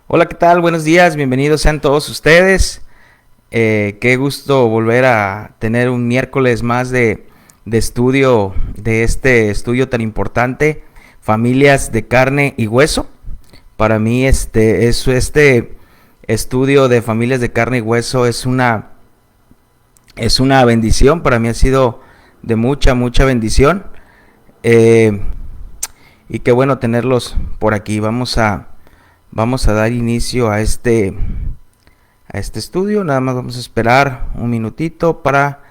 Hola, ¿qué tal? Buenos días, bienvenidos sean todos ustedes. Qué gusto volver a tener un miércoles más de estudio, de este estudio tan importante, familias de carne y hueso. Para mí este estudio de familias de carne y hueso es una bendición, para mí ha sido de mucha bendición. Eh, y qué bueno tenerlos por aquí. Vamos a dar inicio a este estudio. Nada más vamos a esperar un minutito para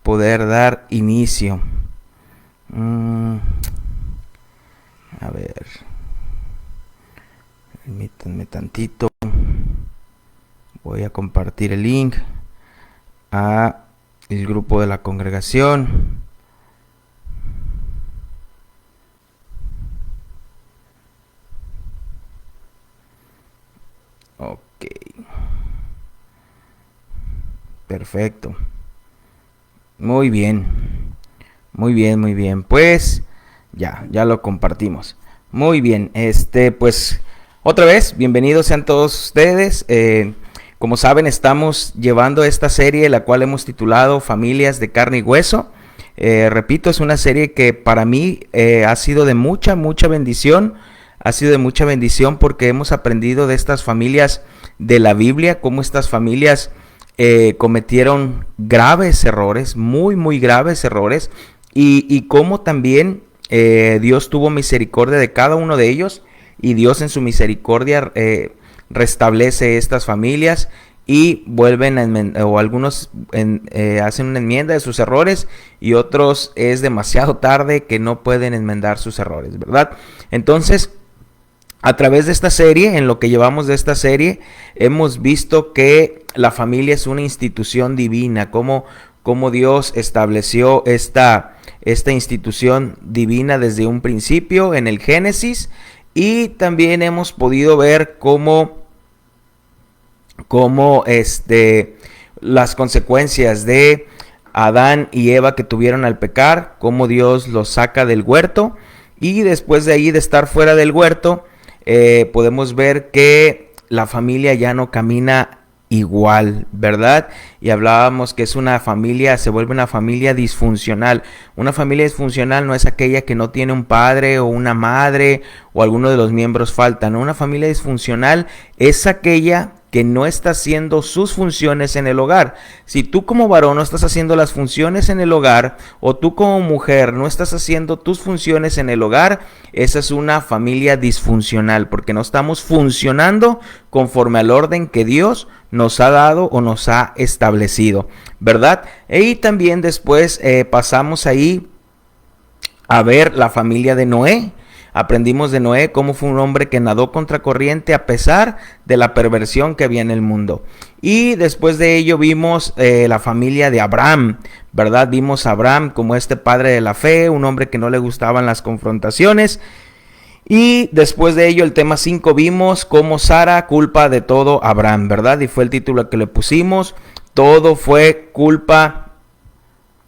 poder dar inicio. A ver, permítanme tantito. Voy a compartir el link a el grupo de la congregación. Ok, perfecto. Muy bien, muy bien. Pues ya lo compartimos. Muy bien, pues otra vez, bienvenidos sean todos ustedes. Como saben, estamos llevando esta serie, la cual hemos titulado Familias de Carne y Hueso. Repito, es una serie que para mí ha sido de mucha bendición. Ha sido de mucha bendición porque hemos aprendido de estas familias de la Biblia, cómo estas familias cometieron graves errores, muy graves errores, y cómo también Dios tuvo misericordia de cada uno de ellos, y Dios en su misericordia restablece estas familias y vuelven a enmendar, o algunos hacen una enmienda de sus errores y otros es demasiado tarde que no pueden enmendar sus errores, ¿verdad? Entonces, a través de esta serie, en lo que llevamos de esta serie, hemos visto que la familia es una institución divina, cómo Dios estableció esta institución divina desde un principio en el Génesis, y también hemos podido ver cómo las consecuencias de Adán y Eva que tuvieron al pecar, cómo Dios los saca del huerto, y después de ahí de estar fuera del huerto, podemos ver que la familia ya no camina igual, ¿verdad? Y hablábamos que es una familia, se vuelve una familia disfuncional. Una familia disfuncional no es aquella que no tiene un padre o una madre o alguno de los miembros faltan. Una familia disfuncional es aquella que no está haciendo sus funciones en el hogar. Si tú como varón no estás haciendo las funciones en el hogar, o tú como mujer no estás haciendo tus funciones en el hogar, esa es una familia disfuncional, porque no estamos funcionando conforme al orden que Dios nos ha dado o nos ha establecido, ¿verdad? Y también después pasamos ahí a ver la familia de Noé. Aprendimos de Noé cómo fue un hombre que nadó contracorriente a pesar de la perversión que había en el mundo. Y después de ello vimos la familia de Abraham, ¿verdad? Vimos a Abraham como este padre de la fe, un hombre que no le gustaban las confrontaciones. Y después de ello, el tema 5, vimos cómo Sara culpa de todo a Abraham, ¿verdad? Y fue el título que le pusimos. Todo fue culpa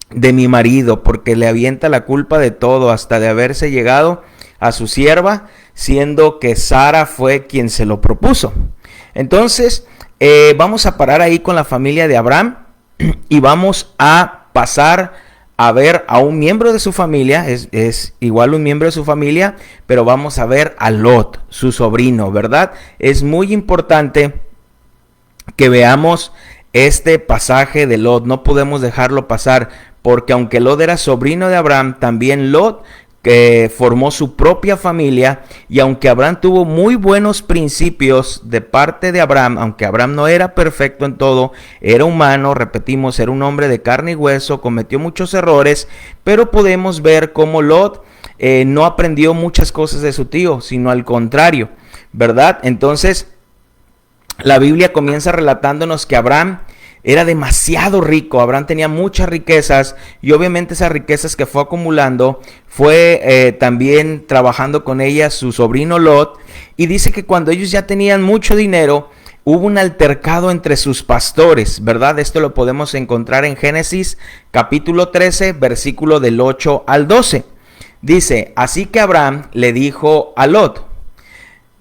de mi marido, porque le avienta la culpa de todo, hasta de haberse llegado a su sierva, siendo que Sara fue quien se lo propuso. Entonces, vamos a parar ahí con la familia de Abraham y vamos a pasar a ver a un miembro de su familia, es igual un miembro de su familia, pero vamos a ver a Lot, su sobrino, ¿verdad? Es muy importante que veamos este pasaje de Lot, no podemos dejarlo pasar, porque aunque Lot era sobrino de Abraham, también Lot que formó su propia familia, y aunque Abraham tuvo muy buenos principios de parte de Abraham, aunque Abraham no era perfecto en todo, era humano, repetimos, era un hombre de carne y hueso, cometió muchos errores, pero podemos ver cómo Lot no aprendió muchas cosas de su tío, sino al contrario, ¿verdad? Entonces, la Biblia comienza relatándonos que Abraham era demasiado rico. Abraham tenía muchas riquezas, y obviamente esas riquezas que fue acumulando fue también trabajando con ellas su sobrino Lot, y dice que cuando ellos ya tenían mucho dinero, hubo un altercado entre sus pastores, ¿verdad? Esto lo podemos encontrar en Génesis capítulo 13, versículo del 8 al 12. Dice, así que Abraham le dijo a Lot,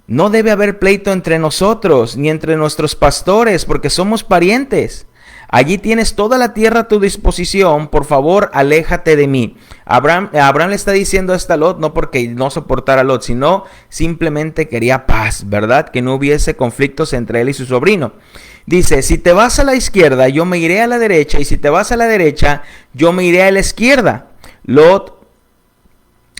No debe haber pleito entre nosotros, ni entre nuestros pastores, porque somos parientes. Allí tienes toda la tierra a tu disposición, por favor, aléjate de mí. Abraham le está diciendo esto a Lot, no porque no soportara a Lot, sino simplemente quería paz, ¿verdad? Que no hubiese conflictos entre él y su sobrino. Dice, si te vas a la izquierda, yo me iré a la derecha, y si te vas a la derecha, yo me iré a la izquierda. Lot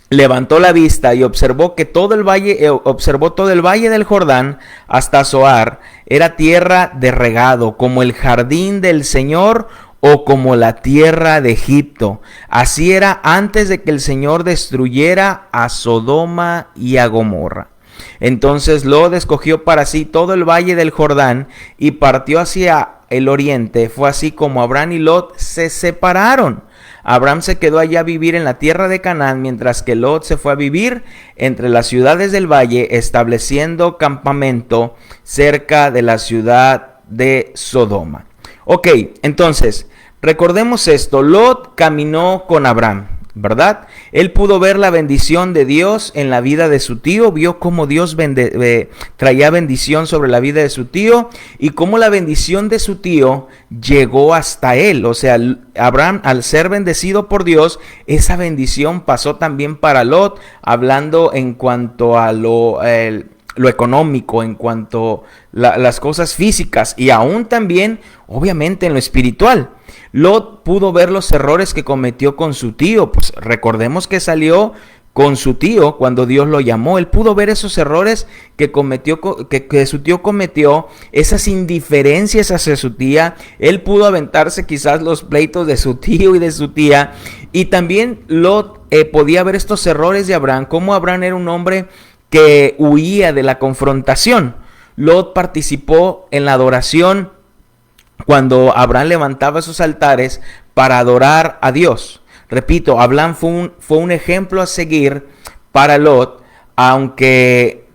levantó la vista y observó todo el valle del Jordán hasta Zoar. Era tierra de regado, como el jardín del Señor o como la tierra de Egipto. Así era antes de que el Señor destruyera a Sodoma y a Gomorra. Entonces Lot escogió para sí todo el valle del Jordán y partió hacia el oriente. Fue así como Abraham y Lot se separaron. Abraham se quedó allá a vivir en la tierra de Canaán, mientras que Lot se fue a vivir entre las ciudades del valle, estableciendo campamento cerca de la ciudad de Sodoma. Ok, entonces, recordemos esto, Lot caminó con Abraham, ¿verdad? Él pudo ver la bendición de Dios en la vida de su tío, vio cómo Dios traía bendición sobre la vida de su tío y cómo la bendición de su tío llegó hasta él. O sea, Abraham, al ser bendecido por Dios, esa bendición pasó también para Lot, hablando en cuanto a lo económico, en cuanto a las cosas físicas y aún también, obviamente, en lo espiritual. Lot pudo ver los errores que cometió con su tío. Pues recordemos que salió con su tío cuando Dios lo llamó. Él pudo ver esos errores que su tío cometió, esas indiferencias hacia su tía. Él pudo aventarse quizás los pleitos de su tío y de su tía. Y también Lot podía ver estos errores de Abraham, como Abraham era un hombre que huía de la confrontación. Lot participó en la adoración cuando Abraham levantaba sus altares para adorar a Dios. Repito, Abraham fue un ejemplo a seguir para Lot, aunque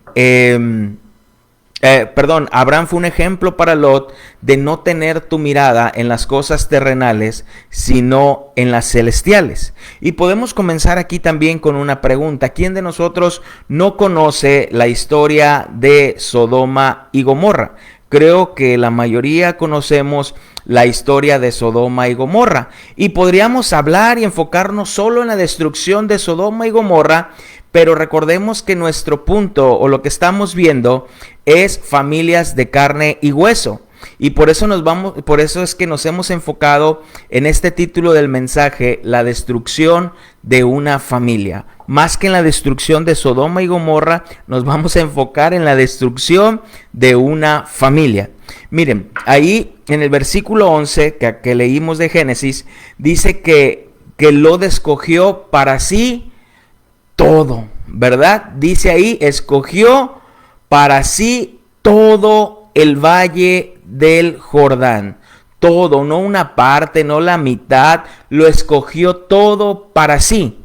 Abraham fue un ejemplo para Lot de no tener tu mirada en las cosas terrenales, sino en las celestiales. Y podemos comenzar aquí también con una pregunta. ¿Quién de nosotros no conoce la historia de Sodoma y Gomorra? Creo que la mayoría conocemos la historia de Sodoma y Gomorra. Y podríamos hablar y enfocarnos solo en la destrucción de Sodoma y Gomorra, pero recordemos que nuestro punto o lo que estamos viendo es familias de carne y hueso. Y por eso es que nos hemos enfocado en este título del mensaje, la destrucción de una familia. Más que en la destrucción de Sodoma y Gomorra, nos vamos a enfocar en la destrucción de una familia. Miren, ahí en el versículo 11 que leímos de Génesis, dice que Lot escogió para sí todo, ¿verdad? Dice ahí, escogió para sí todo el valle del Jordán. Todo, no una parte, no la mitad, lo escogió todo para sí,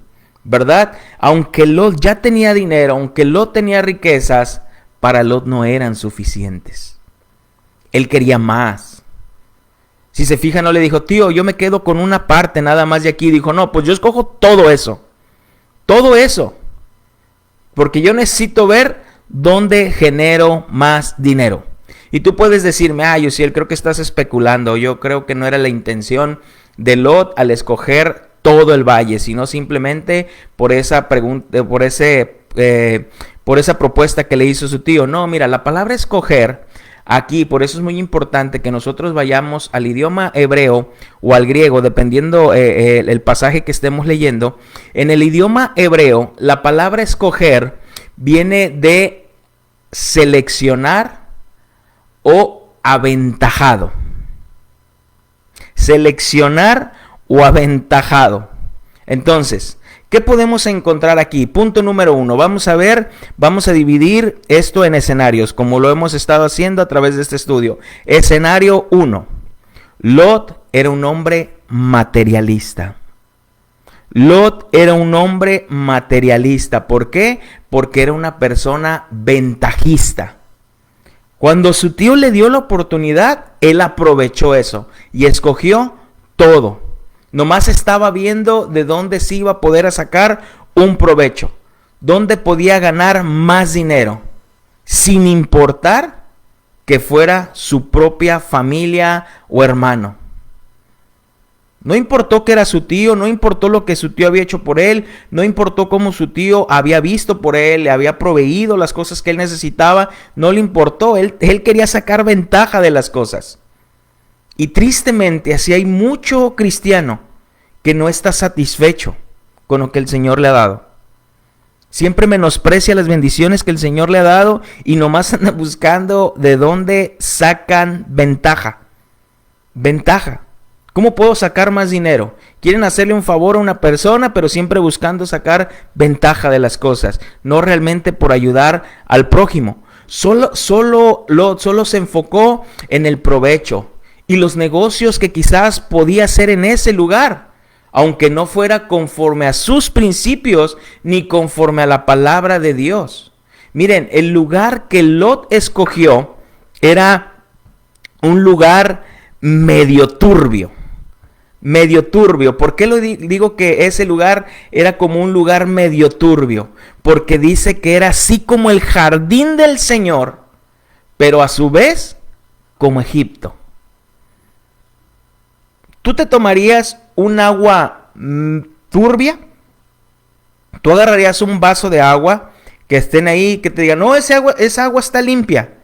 ¿verdad? Aunque Lot ya tenía dinero, aunque Lot tenía riquezas, para Lot no eran suficientes. Él quería más. Si se fija, no le dijo, tío, yo me quedo con una parte nada más de aquí. Dijo, no, pues yo escojo todo eso, porque yo necesito ver dónde genero más dinero. Y tú puedes decirme, Yosiel, creo que estás especulando. Yo creo que no era la intención de Lot al escoger todo el valle, sino simplemente por esa pregunta, por esa propuesta que le hizo su tío. No, mira, la palabra escoger aquí, por eso es muy importante que nosotros vayamos al idioma hebreo o al griego, dependiendo el pasaje que estemos leyendo. En el idioma hebreo, la palabra escoger viene de seleccionar o aventajado. Seleccionar o aventajado. Entonces, ¿qué podemos encontrar aquí? Punto número 1. Vamos a dividir esto en escenarios, como lo hemos estado haciendo a través de este estudio. Escenario 1. Lot era un hombre materialista. Lot era un hombre materialista. ¿Por qué? Porque era una persona ventajista. Cuando su tío le dio la oportunidad, él aprovechó eso y escogió todo. Nomás estaba viendo de dónde se iba a poder sacar un provecho, dónde podía ganar más dinero. sin importar que fuera su propia familia o hermano. No importó que era su tío, no importó lo que su tío había hecho por él, no importó cómo su tío había visto por él, le había proveído las cosas que él necesitaba, no le importó, él quería sacar ventaja de las cosas. Y tristemente, así hay mucho cristiano que no está satisfecho con lo que el Señor le ha dado. Siempre menosprecia las bendiciones que el Señor le ha dado y nomás anda buscando de dónde sacan ventaja. Ventaja. ¿Cómo puedo sacar más dinero? Quieren hacerle un favor a una persona, pero siempre buscando sacar ventaja de las cosas, no realmente por ayudar al prójimo. Solo se enfocó en el provecho y los negocios que quizás podía hacer en ese lugar, aunque no fuera conforme a sus principios ni conforme a la palabra de Dios. Miren, el lugar que Lot escogió era un lugar medio turbio. Medio turbio. ¿Por qué digo que ese lugar era como un lugar medio turbio? Porque dice que era así como el jardín del Señor, pero a su vez como Egipto. ¿Tú te tomarías un agua turbia? ¿Tú agarrarías un vaso de agua que estén ahí, que te digan, no, esa agua está limpia,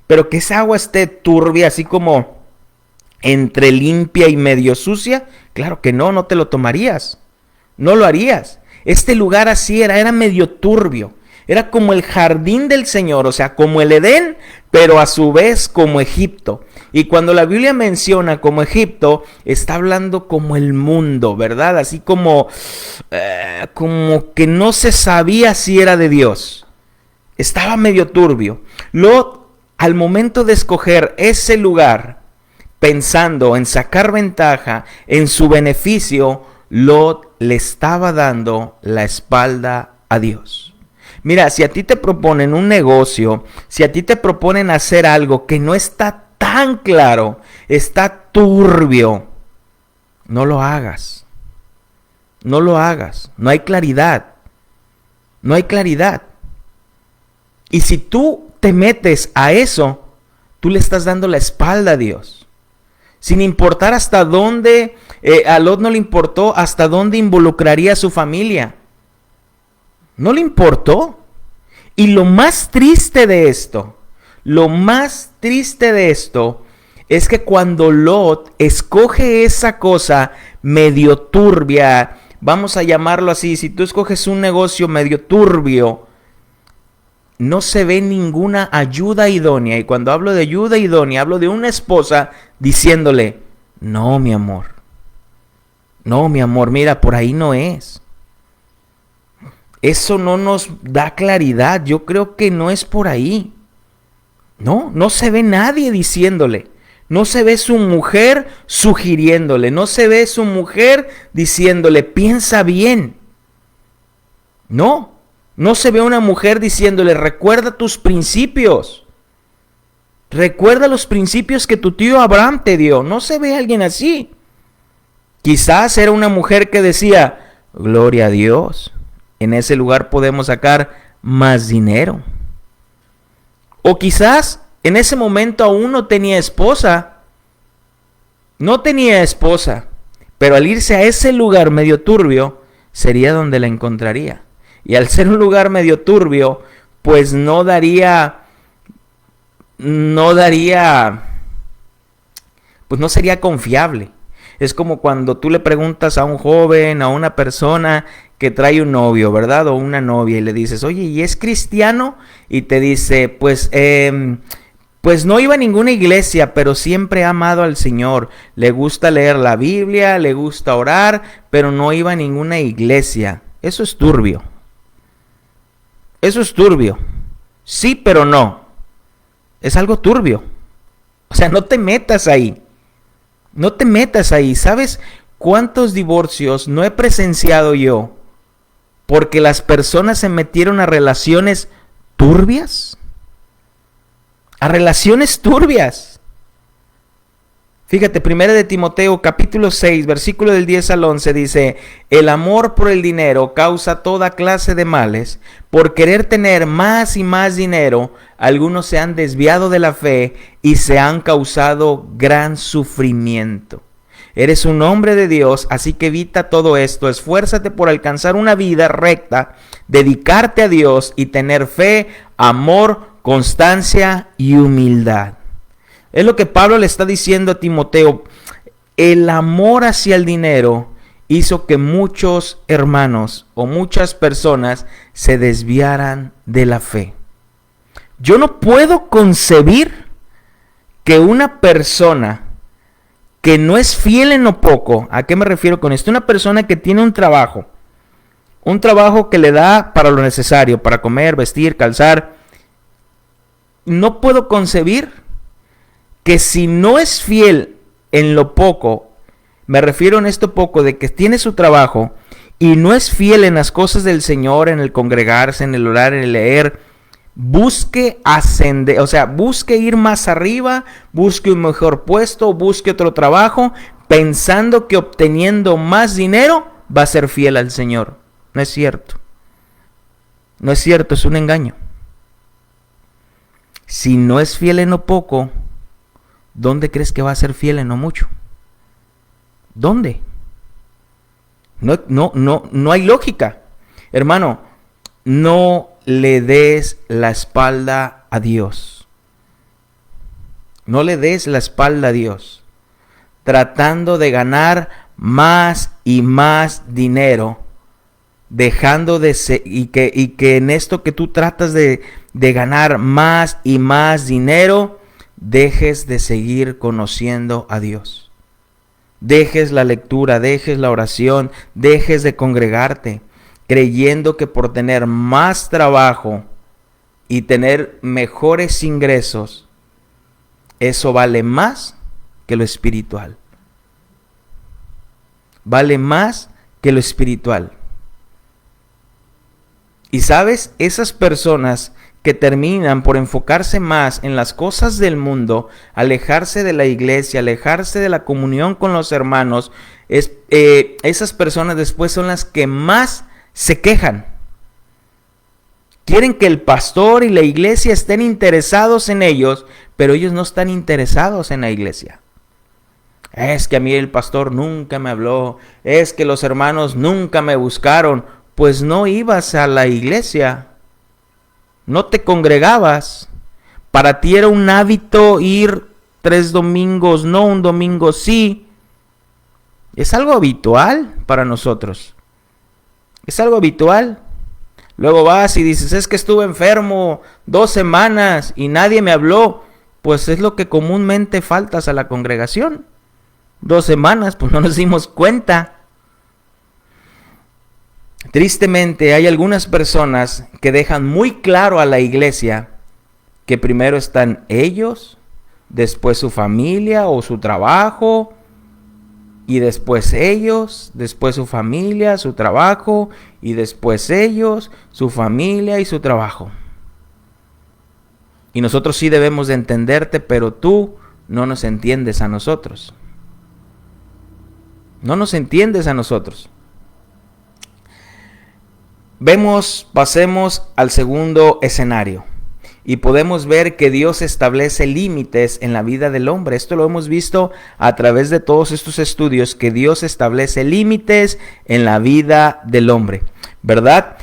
pero que esa agua esté turbia, así como entre limpia y medio sucia? Claro que no te lo tomarías, no lo harías. Este lugar así era medio turbio, era como el jardín del Señor, o sea, como el Edén, pero a su vez como Egipto. Y cuando la Biblia menciona como Egipto, está hablando como el mundo, ¿verdad? Así como que no se sabía si era de Dios. Estaba medio turbio. Lot, al momento de escoger ese lugar, pensando en sacar ventaja, en su beneficio, Lot le estaba dando la espalda a Dios. Mira, si a ti te proponen un negocio, si a ti te proponen hacer algo que no está tan claro, está turbio, no lo hagas. No lo hagas. No hay claridad. No hay claridad. Y si tú te metes a eso, tú le estás dando la espalda a Dios. Sin importar hasta dónde, a Lot no le importó hasta dónde involucraría a su familia. No le importó. Y lo más triste de esto es que cuando Lot escoge esa cosa medio turbia, vamos a llamarlo así, si tú escoges un negocio medio turbio, no se ve ninguna ayuda idónea. Y cuando hablo de ayuda idónea, hablo de una esposa diciéndole, no, mi amor, mira, por ahí no es. Eso no nos da claridad. Yo creo que no es por ahí. No se ve nadie diciéndole. No se ve su mujer sugiriéndole. No se ve su mujer diciéndole, piensa bien. No se ve una mujer diciéndole, recuerda tus principios. Recuerda los principios que tu tío Abraham te dio. No se ve alguien así. Quizás era una mujer que decía, gloria a Dios, en ese lugar podemos sacar más dinero. O quizás en ese momento aún no tenía esposa. No tenía esposa. Pero al irse a ese lugar medio turbio, sería donde la encontraría. Y al ser un lugar medio turbio, pues no sería confiable. Es como cuando tú le preguntas a un joven, a una persona que trae un novio, ¿verdad? O una novia, y le dices, oye, ¿y es cristiano? Y te dice, pues no iba a ninguna iglesia, pero siempre ha amado al Señor. Le gusta leer la Biblia, le gusta orar, pero no iba a ninguna iglesia. Eso es turbio. Eso es turbio. Sí, pero no. Es algo turbio. O sea, no te metas ahí. No te metas ahí. ¿Sabes cuántos divorcios no he presenciado yo porque las personas se metieron a relaciones turbias? A relaciones turbias. Fíjate, 1 de Timoteo capítulo 6, versículo del 10 al 11 dice: el amor por el dinero causa toda clase de males. Por querer tener más y más dinero, algunos se han desviado de la fe y se han causado gran sufrimiento. Eres un hombre de Dios, así que evita todo esto. Esfuérzate por alcanzar una vida recta, dedicarte a Dios y tener fe, amor, constancia y humildad. Es lo que Pablo le está diciendo a Timoteo. El amor hacia el dinero hizo que muchos hermanos o muchas personas se desviaran de la fe. Yo no puedo concebir que una persona que no es fiel en lo poco, ¿a qué me refiero con esto? Una persona que tiene un trabajo que le da para lo necesario, para comer, vestir, calzar. No puedo concebir que si no es fiel en lo poco, me refiero en esto poco de que tiene su trabajo y no es fiel en las cosas del Señor, en el congregarse, en el orar, en el leer, busque ascender, o sea, busque ir más arriba, busque un mejor puesto, busque otro trabajo, pensando que obteniendo más dinero va a ser fiel al Señor. No es cierto. No es cierto, es un engaño. Si no es fiel en lo poco, ¿dónde crees que va a ser fiel en lo mucho? ¿Dónde? No hay lógica. Hermano, no le des la espalda a Dios. No le des la espalda a Dios. Tratando de ganar más y más dinero. Dejando de ser, y que en esto que tú tratas de ganar más y más dinero, dejes de seguir conociendo a Dios. Dejes la lectura, dejes la oración, dejes de congregarte, creyendo que por tener más trabajo y tener mejores ingresos, eso vale más que lo espiritual. Vale más que lo espiritual. Y sabes, esas personas que terminan por enfocarse más en las cosas del mundo, alejarse de la iglesia, alejarse de la comunión con los hermanos, esas personas después son las que más se quejan. Quieren que el pastor y la iglesia estén interesados en ellos, pero ellos no están interesados en la iglesia. Es que a mí el pastor nunca me habló, es que los hermanos nunca me buscaron. Pues no ibas a la iglesia, no te congregabas. Para ti era un hábito ir 3 domingos, no un domingo sí. Es algo habitual para nosotros. Es algo habitual. Luego vas y dices, es que estuve enfermo 2 semanas y nadie me habló. Pues es lo que comúnmente faltas a la congregación. 2 semanas, pues no nos dimos cuenta. Tristemente hay algunas personas que dejan muy claro a la iglesia que primero están ellos, después su familia o su trabajo, y después ellos, después su familia, su trabajo, y después ellos, su familia y su trabajo. Y nosotros sí debemos de entenderte, pero tú no nos entiendes a nosotros. No nos entiendes a nosotros. Pasemos al segundo escenario y podemos ver que Dios establece límites en la vida del hombre. Esto lo hemos visto a través de todos estos estudios, que Dios establece límites en la vida del hombre, ¿verdad?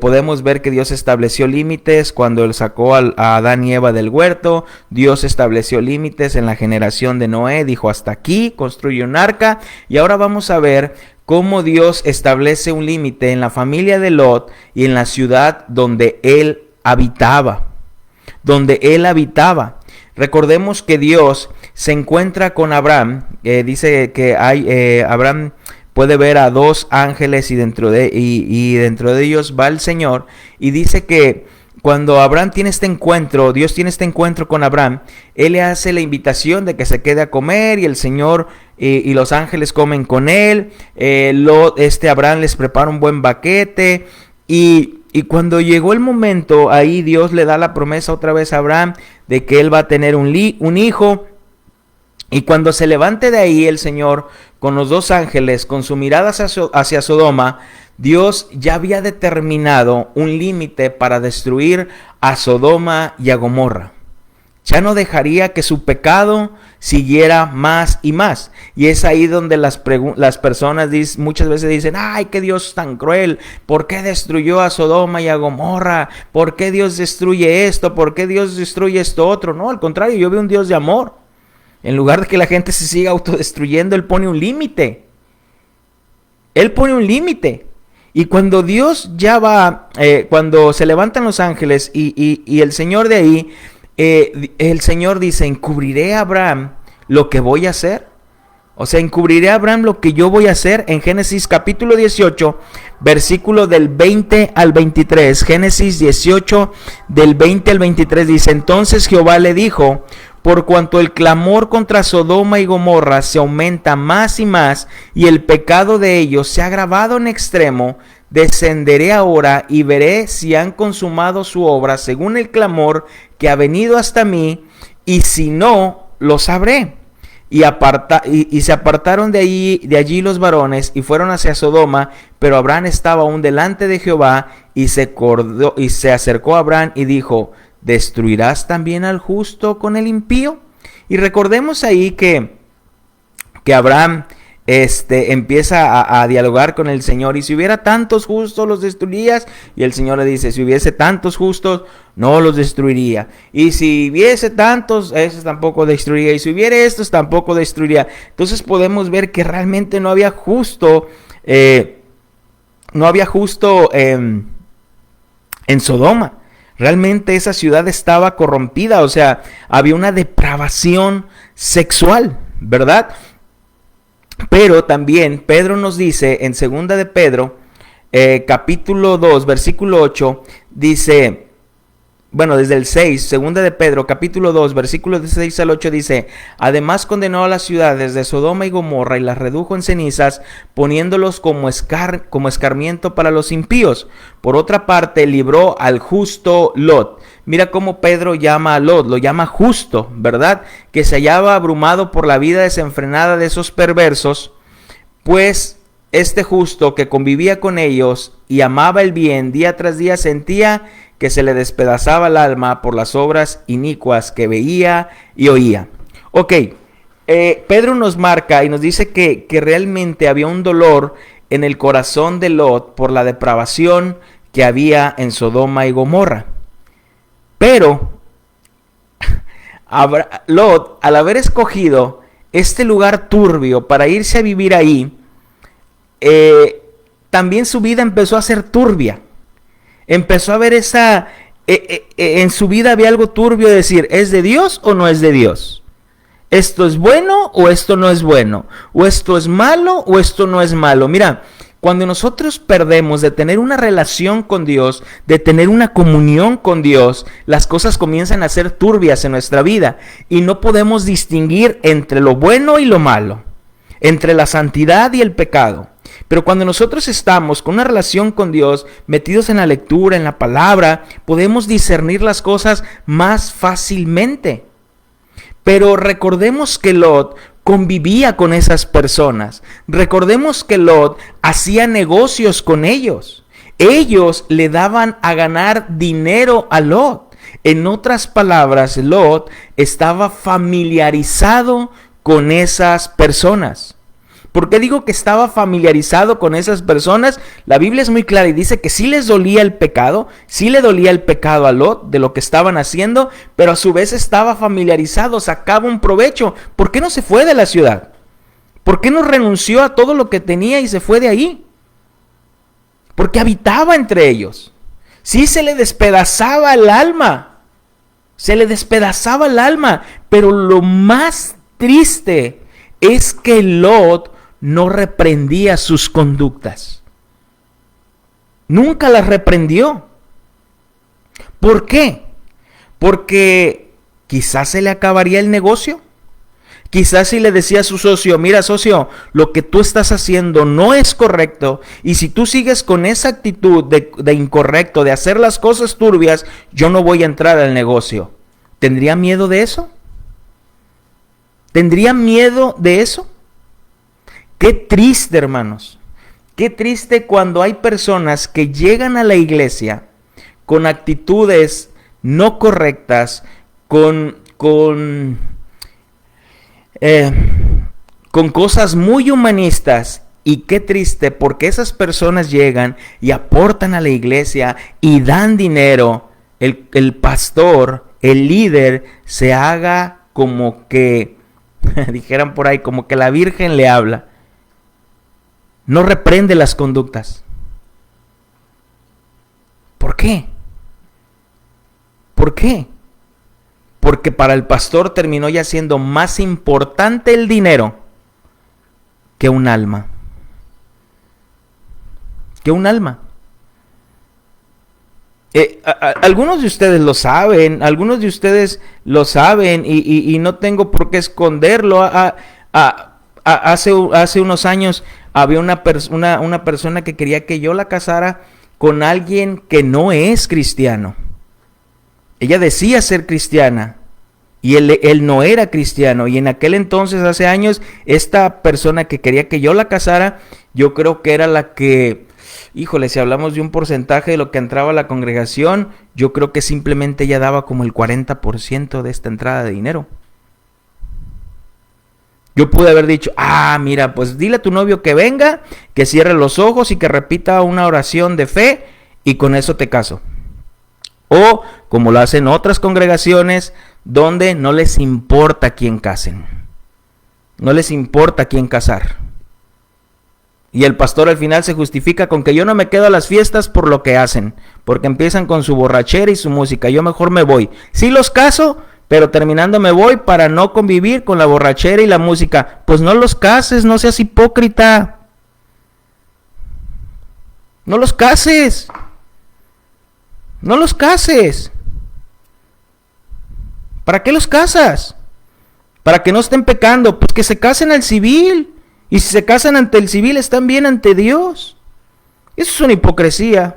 Podemos ver que Dios estableció límites cuando Él sacó a Adán y Eva del huerto. Dios estableció límites en la generación de Noé, dijo hasta aquí, construye un arca. Y ahora vamos a ver cómo Dios establece un límite en la familia de Lot y en la ciudad donde él habitaba. Recordemos que Dios se encuentra con Abraham. Dice que Abraham puede ver a 2 ángeles y dentro de ellos va el Señor. Y dice que cuando Abraham tiene este encuentro, Dios tiene este encuentro con Abraham, Él le hace la invitación de que se quede a comer y el Señor y los ángeles comen con él. Abraham les prepara un buen banquete y cuando llegó el momento, ahí Dios le da la promesa otra vez a Abraham de que él va a tener un hijo. Y cuando se levante de ahí el Señor con los dos ángeles, con su mirada hacia Sodoma, Dios ya había determinado un límite para destruir a Sodoma y a Gomorra. Ya no dejaría que su pecado siguiera más y más. Y es ahí donde las personas muchas veces dicen, ay, qué Dios tan cruel, ¿por qué destruyó a Sodoma y a Gomorra? ¿Por qué Dios destruye esto? ¿Por qué Dios destruye esto otro? No, al contrario, yo veo un Dios de amor. En lugar de que la gente se siga autodestruyendo, Él pone un límite. Él pone un límite. Y cuando Dios ya va, cuando se levantan los ángeles y el Señor de ahí, el Señor dice, encubriré a Abraham lo que voy a hacer. O sea, encubriré a Abraham lo que yo voy a hacer. En Génesis capítulo 18, versículo del 20 al 23. Génesis 18, del 20 al 23 dice, entonces Jehová le dijo, por cuanto el clamor contra Sodoma y Gomorra se aumenta más y más, y el pecado de ellos se ha agravado en extremo, descenderé ahora y veré si han consumado su obra según el clamor que ha venido hasta mí, y si no, lo sabré. Y se apartaron de allí los varones y fueron hacia Sodoma, pero Abraham estaba aún delante de Jehová, y se acercó a Abraham y dijo, ¿destruirás también al justo con el impío? Y recordemos ahí que Abraham empieza a dialogar con el Señor, y si hubiera tantos justos los destruirías, y el Señor le dice, si hubiese tantos justos no los destruiría, y si hubiese tantos, esos tampoco destruiría, y si hubiera estos tampoco destruiría. Entonces podemos ver que realmente no había justo en Sodoma. Realmente esa ciudad estaba corrompida, o sea, había una depravación sexual, ¿verdad? Pero también Pedro nos dice en 2 de Pedro, capítulo 2, versículo 8, dice, bueno, desde el 6, 2 de Pedro, capítulo 2, versículo 6 al 8 dice, además condenó a las ciudades de Sodoma y Gomorra y las redujo en cenizas, poniéndolos como escarmiento para los impíos. Por otra parte, libró al justo Lot. Mira cómo Pedro llama a Lot, lo llama justo, ¿verdad? Que se hallaba abrumado por la vida desenfrenada de esos perversos, pues este justo que convivía con ellos y amaba el bien, día tras día sentía que se le despedazaba el alma por las obras inicuas que veía y oía. Ok, Pedro nos marca y nos dice que realmente había un dolor en el corazón de Lot por la depravación que había en Sodoma y Gomorra. Pero Lot, al haber escogido este lugar turbio para irse a vivir ahí, también su vida empezó a ser turbia. Empezó a ver en su vida había algo turbio de decir, ¿es de Dios o no es de Dios? ¿Esto es bueno o esto no es bueno? ¿O esto es malo o esto no es malo? Mira, cuando nosotros perdemos de tener una relación con Dios, de tener una comunión con Dios, las cosas comienzan a ser turbias en nuestra vida y no podemos distinguir entre lo bueno y lo malo, entre la santidad y el pecado. Pero cuando nosotros estamos con una relación con Dios, metidos en la lectura, en la palabra, podemos discernir las cosas más fácilmente. Pero recordemos que Lot convivía con esas personas. Recordemos que Lot hacía negocios con ellos. Ellos le daban a ganar dinero a Lot. En otras palabras, Lot estaba familiarizado con esas personas. ¿Por qué digo que estaba familiarizado con esas personas? La Biblia es muy clara y dice que sí les dolía el pecado, sí le dolía el pecado a Lot de lo que estaban haciendo, pero a su vez estaba familiarizado, sacaba un provecho. ¿Por qué no se fue de la ciudad? ¿Por qué no renunció a todo lo que tenía y se fue de ahí? Porque habitaba entre ellos. Sí se le despedazaba el alma, pero lo más triste es que Lot no reprendía sus conductas. Nunca las reprendió. ¿Por qué? Porque quizás se le acabaría el negocio. Quizás si le decía a su socio, mira socio, lo que tú estás haciendo no es correcto, y si tú sigues con esa actitud de incorrecto, de hacer las cosas turbias, yo no voy a entrar al negocio. ¿Tendría miedo de eso? ¿Tendría miedo de eso? Qué triste, hermanos. Qué triste cuando hay personas que llegan a la iglesia con actitudes no correctas, con cosas muy humanistas. Y qué triste porque esas personas llegan y aportan a la iglesia y dan dinero. El pastor, el líder, se haga como que, dijeran por ahí, como que la Virgen le habla. No reprende las conductas. ¿Por qué? ¿Por qué? Porque para el pastor terminó ya siendo más importante el dinero que un alma. Que un alma. Algunos de ustedes lo saben, y no tengo por qué esconderlo. Hace unos años había una persona que quería que yo la casara con alguien que no es cristiano. Ella decía ser cristiana y él no era cristiano. Y en aquel entonces, hace años, esta persona que quería que yo la casara, yo creo que era la que, híjole, si hablamos de un porcentaje de lo que entraba a la congregación, yo creo que simplemente ella daba como el 40% de esta entrada de dinero. Yo pude haber dicho, mira, pues dile a tu novio que venga, que cierre los ojos y que repita una oración de fe y con eso te caso. O como lo hacen otras congregaciones donde no les importa quién casen. No les importa quién casar. Y el pastor al final se justifica con que yo no me quedo a las fiestas por lo que hacen, porque empiezan con su borrachera y su música, yo mejor me voy. Sí los caso, pero terminando me voy para no convivir con la borrachera y la música. Pues no los cases, no seas hipócrita. No los cases. No los cases. ¿Para qué los casas? Para que no estén pecando. Pues que se casen al civil. Y si se casan ante el civil, están bien ante Dios. Eso es una hipocresía.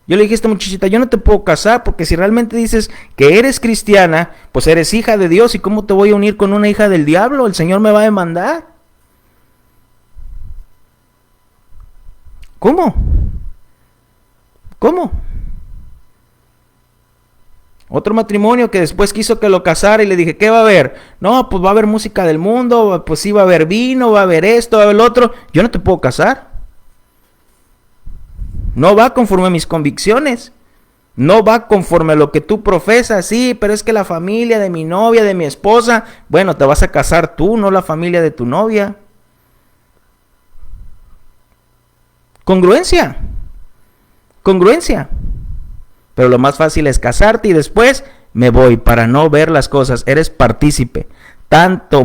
Yo le dije a esta muchachita, yo no te puedo casar porque si realmente dices que eres cristiana, pues eres hija de Dios. ¿Y cómo te voy a unir con una hija del diablo? El Señor me va a demandar. ¿Cómo? Otro matrimonio que después quiso que lo casara y le dije, ¿qué va a haber? No, pues va a haber música del mundo, pues sí va a haber vino, va a haber esto, va a haber lo otro. Yo no te puedo casar. No va conforme a mis convicciones. No va conforme a lo que tú profesas. Sí, pero es que la familia de mi novia, de mi esposa, bueno, te vas a casar tú, no la familia de tu novia. Congruencia. Pero lo más fácil es casarte y después me voy para no ver las cosas. Eres partícipe. Tanto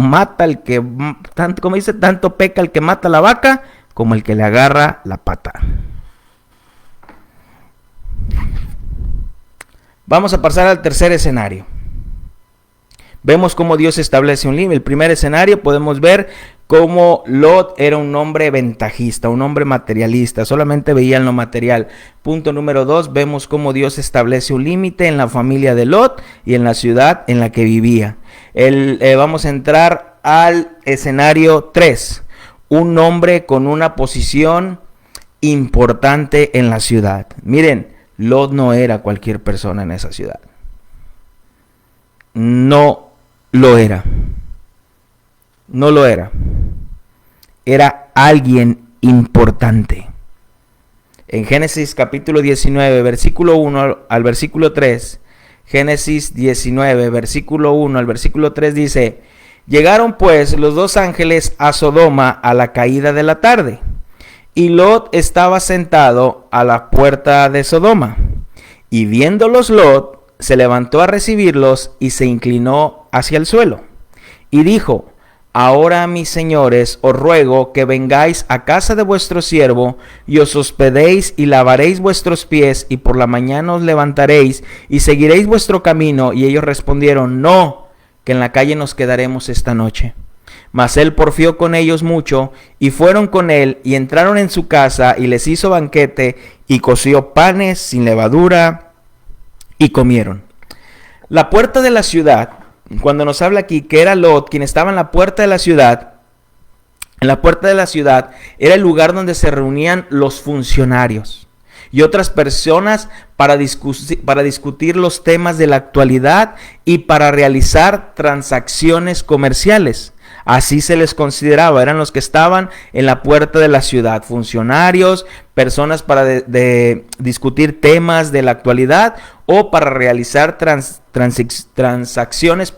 peca el que mata la vaca como el que le agarra la pata. Vamos a pasar al tercer escenario. Vemos cómo Dios establece un límite. El primer escenario podemos ver cómo Lot era un hombre ventajista, un hombre materialista, solamente veía en lo material. Punto número 2, vemos cómo Dios establece un límite en la familia de Lot y en la ciudad en la que vivía. Vamos a entrar al escenario 3, un hombre con una posición importante en la ciudad. Miren, Lot no era cualquier persona en esa ciudad. No lo era. Era alguien importante. En Génesis capítulo 19, versículo 1 al versículo 3, Génesis 19, versículo 1 al versículo 3 dice, llegaron pues los dos ángeles a Sodoma a la caída de la tarde, y Lot estaba sentado a la puerta de Sodoma, y viéndolos Lot, se levantó a recibirlos y se inclinó hacia el suelo, y dijo, ahora, mis señores, os ruego que vengáis a casa de vuestro siervo, y os hospedéis y lavaréis vuestros pies, y por la mañana os levantaréis, y seguiréis vuestro camino. Y ellos respondieron, no, que en la calle nos quedaremos esta noche. Mas él porfió con ellos mucho, y fueron con él, y entraron en su casa, y les hizo banquete, y coció panes sin levadura, y comieron. La puerta de la ciudad cuando nos habla aquí que era Lot quien estaba en la puerta de la ciudad, en la puerta de la ciudad era el lugar donde se reunían los funcionarios y otras personas para discutir los temas de la actualidad y para realizar transacciones comerciales. Así se les consideraba, eran los que estaban en la puerta de la ciudad, funcionarios, personas para discutir temas de la actualidad o para realizar transacciones,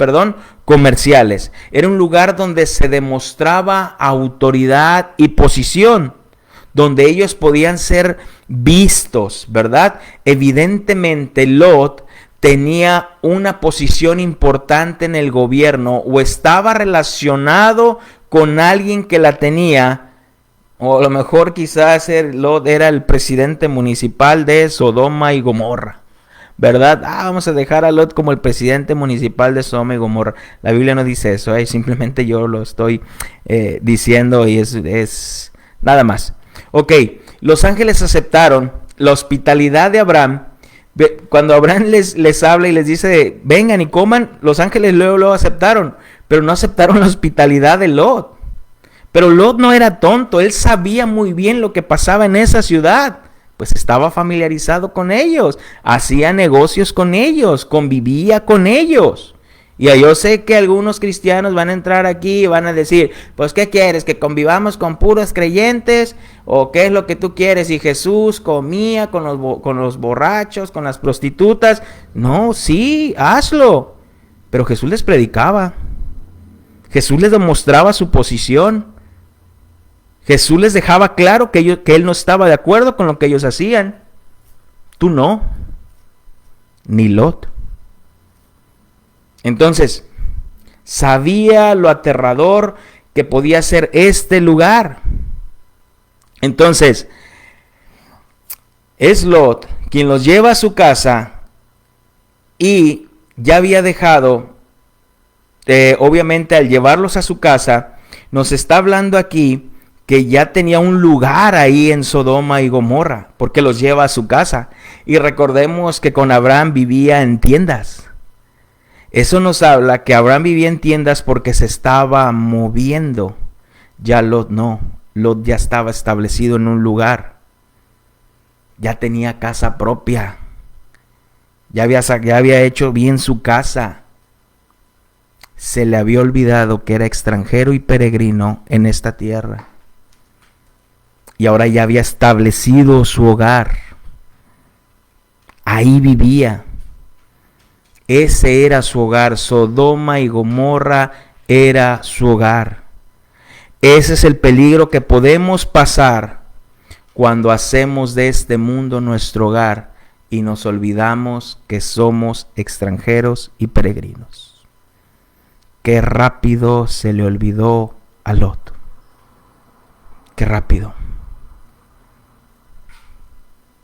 comerciales. Era un lugar donde se demostraba autoridad y posición, donde ellos podían ser vistos, ¿verdad? Evidentemente Lot tenía una posición importante en el gobierno o estaba relacionado con alguien que la tenía, o a lo mejor quizás Lot era el presidente municipal de Sodoma y Gomorra, ¿verdad? Vamos a dejar a Lot como el presidente municipal de Sodoma y Gomorra. La Biblia no dice eso, simplemente yo lo estoy diciendo y es nada más. Ok, los ángeles aceptaron la hospitalidad de Abraham. Cuando Abraham les habla y les dice, vengan y coman, los ángeles luego aceptaron, pero no aceptaron la hospitalidad de Lot. Pero Lot no era tonto, él sabía muy bien lo que pasaba en esa ciudad, pues estaba familiarizado con ellos, hacía negocios con ellos, convivía con ellos. Y yo sé que algunos cristianos van a entrar aquí y van a decir, pues ¿qué quieres? ¿Que convivamos con puros creyentes? ¿O qué es lo que tú quieres? Y Jesús comía con los borrachos, con las prostitutas. No, sí, hazlo. Pero Jesús les predicaba. Jesús les demostraba su posición. Jesús les dejaba claro que Él no estaba de acuerdo con lo que ellos hacían. Tú no. Ni Lot. Entonces, sabía lo aterrador que podía ser este lugar. Entonces, es Lot quien los lleva a su casa y ya había dejado, obviamente al llevarlos a su casa, nos está hablando aquí que ya tenía un lugar ahí en Sodoma y Gomorra, porque los lleva a su casa. Y recordemos que con Abraham vivía en tiendas. Eso nos habla que Abraham vivía en tiendas porque se estaba moviendo. Ya Lot no. Lot ya estaba establecido en un lugar. Ya tenía casa propia. Ya había hecho bien su casa. Se le había olvidado que era extranjero y peregrino en esta tierra. Y ahora ya había establecido su hogar. Ahí vivía. Ese era su hogar. Sodoma y Gomorra era su hogar. Ese es el peligro que podemos pasar cuando hacemos de este mundo nuestro hogar y nos olvidamos que somos extranjeros y peregrinos. Qué rápido se le olvidó a Lot. Qué rápido.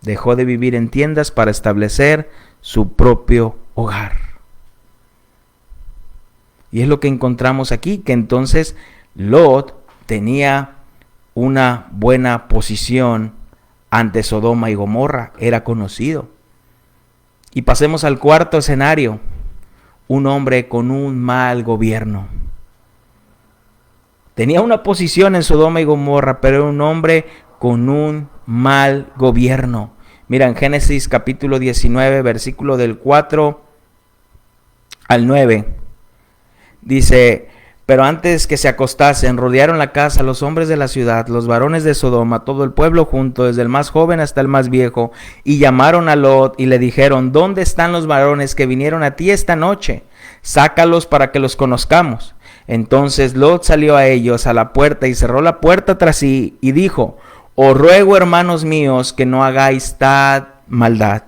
Dejó de vivir en tiendas para establecer su propio hogar. Y es lo que encontramos aquí, que entonces Lot tenía una buena posición ante Sodoma y Gomorra, era conocido. Y pasemos al cuarto escenario, un hombre con un mal gobierno. Tenía una posición en Sodoma y Gomorra, pero era un hombre con un mal gobierno. Mira, en Génesis capítulo 19, versículo del 4 al 9, dice: pero antes que se acostasen, rodearon la casa los hombres de la ciudad, los varones de Sodoma, todo el pueblo junto, desde el más joven hasta el más viejo, y llamaron a Lot y le dijeron: ¿dónde están los varones que vinieron a ti esta noche? Sácalos para que los conozcamos. Entonces Lot salió a ellos a la puerta y cerró la puerta tras sí y dijo: os ruego, hermanos míos, que no hagáis tal maldad.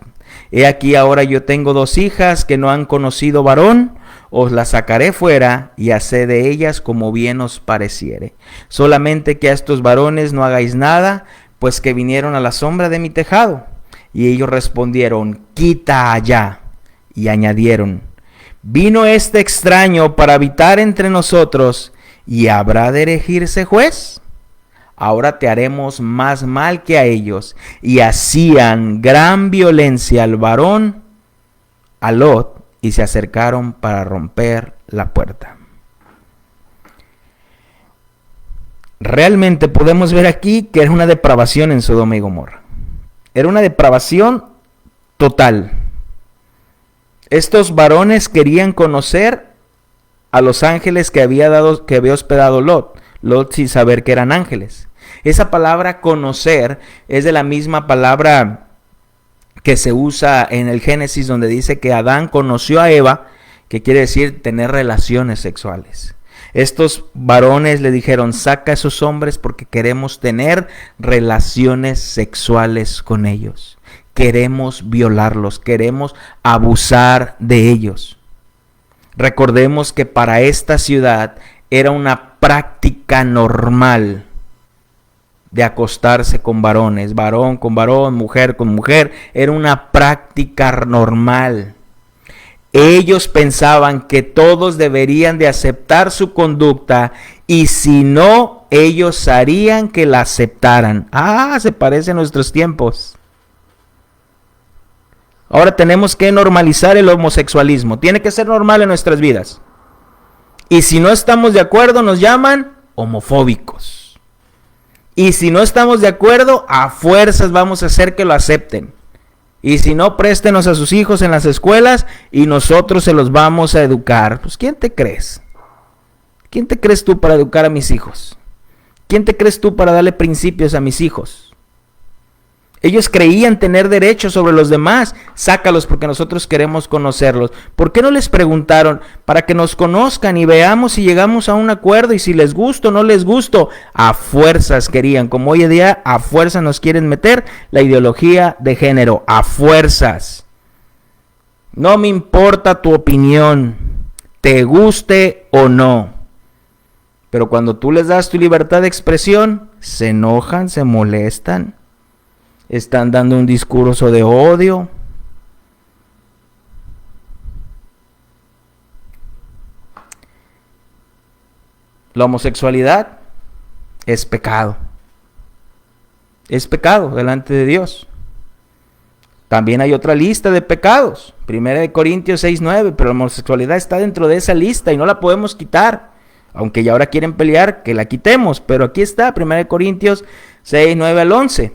He aquí ahora yo tengo 2 hijas que no han conocido varón. Os las sacaré fuera y haced de ellas como bien os pareciere. Solamente que a estos varones no hagáis nada, pues que vinieron a la sombra de mi tejado. Y ellos respondieron: quita allá. Y añadieron: vino este extraño para habitar entre nosotros, ¿y habrá de erigirse juez? Ahora te haremos más mal que a ellos. Y hacían gran violencia al varón, a Lot, y se acercaron para romper la puerta. Realmente podemos ver aquí que era una depravación en Sodoma y Gomorra. Era una depravación total. Estos varones querían conocer a los ángeles que había hospedado Lot. Lot sin saber que eran ángeles. Esa palabra conocer es de la misma palabra que se usa en el Génesis, donde dice que Adán conoció a Eva, que quiere decir tener relaciones sexuales. Estos varones le dijeron, saca a esos hombres porque queremos tener relaciones sexuales con ellos. Queremos violarlos, queremos abusar de ellos. Recordemos que para esta ciudad era una práctica normal de acostarse con varones, varón con varón, mujer con mujer. Era una práctica normal. Ellos pensaban que todos deberían de aceptar su conducta y si no, ellos harían que la aceptaran. Se parece a nuestros tiempos. Ahora tenemos que normalizar el homosexualismo. Tiene que ser normal en nuestras vidas. Y si no estamos de acuerdo, nos llaman homofóbicos. Y si no estamos de acuerdo, a fuerzas vamos a hacer que lo acepten. Y si no, préstenos a sus hijos en las escuelas y nosotros se los vamos a educar. Pues, ¿quién te crees? ¿Quién te crees tú para educar a mis hijos? ¿Quién te crees tú para darle principios a mis hijos? Ellos creían tener derechos sobre los demás. Sácalos porque nosotros queremos conocerlos. ¿Por qué no les preguntaron? Para que nos conozcan y veamos si llegamos a un acuerdo y si les gusta o no les gusta. A fuerzas querían, como hoy en día a fuerzas nos quieren meter la ideología de género. A fuerzas. No me importa tu opinión, te guste o no. Pero cuando tú les das tu libertad de expresión, se enojan, se molestan. Están dando un discurso de odio. La homosexualidad es pecado. Es pecado delante de Dios. También hay otra lista de pecados. 1 Corintios 6:9, pero la homosexualidad está dentro de esa lista y no la podemos quitar. Aunque ya ahora quieren pelear que la quitemos, pero aquí está, 1 Corintios 6:9 al 11.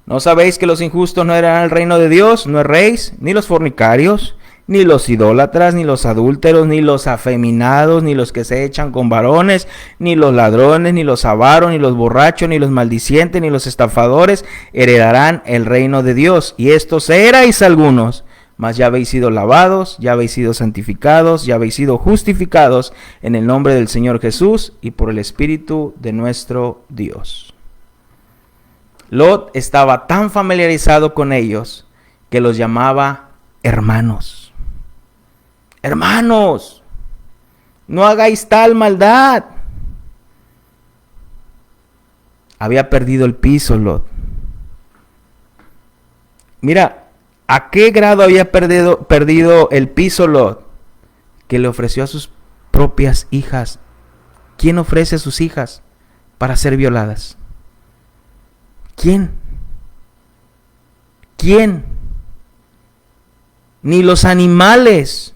¿No sabéis que los injustos no heredarán el reino de Dios? No erréis, ni los fornicarios, ni los idólatras, ni los adúlteros, ni los afeminados, ni los que se echan con varones, ni los ladrones, ni los avaros, ni los borrachos, ni los maldicientes, ni los estafadores heredarán el reino de Dios. Y estos erais algunos, mas ya habéis sido lavados, ya habéis sido santificados, ya habéis sido justificados en el nombre del Señor Jesús y por el Espíritu de nuestro Dios. Lot estaba tan familiarizado con ellos que los llamaba hermanos. Hermanos, no hagáis tal maldad. Había perdido el piso Lot. Mira, ¿a qué grado había perdido el piso Lot? Que le ofreció a sus propias hijas. ¿Quién ofrece a sus hijas para ser violadas? ¿Quién? ¿Quién? Ni los animales.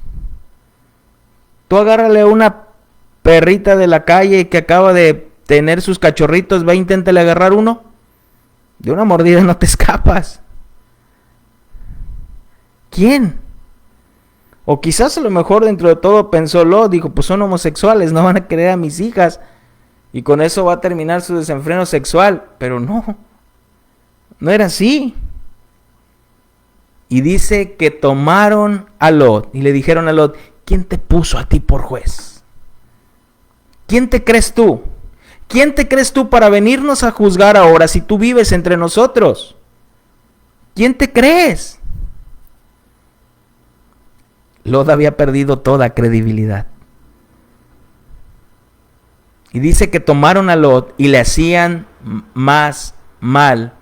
Tú agárrale a una perrita de la calle que acaba de tener sus cachorritos, va e inténtale agarrar uno. De una mordida no te escapas. ¿Quién? O quizás a lo mejor dentro de todo pensó Lot, dijo, pues son homosexuales, no van a querer a mis hijas. Y con eso va a terminar su desenfreno sexual. Pero no. No era así. Y dice que tomaron a Lot y le dijeron a Lot, ¿quién te puso a ti por juez? ¿Quién te crees tú? ¿Quién te crees tú para venirnos a juzgar ahora si tú vives entre nosotros? ¿Quién te crees? Lot había perdido toda credibilidad. Y dice que tomaron a Lot y le hacían más mal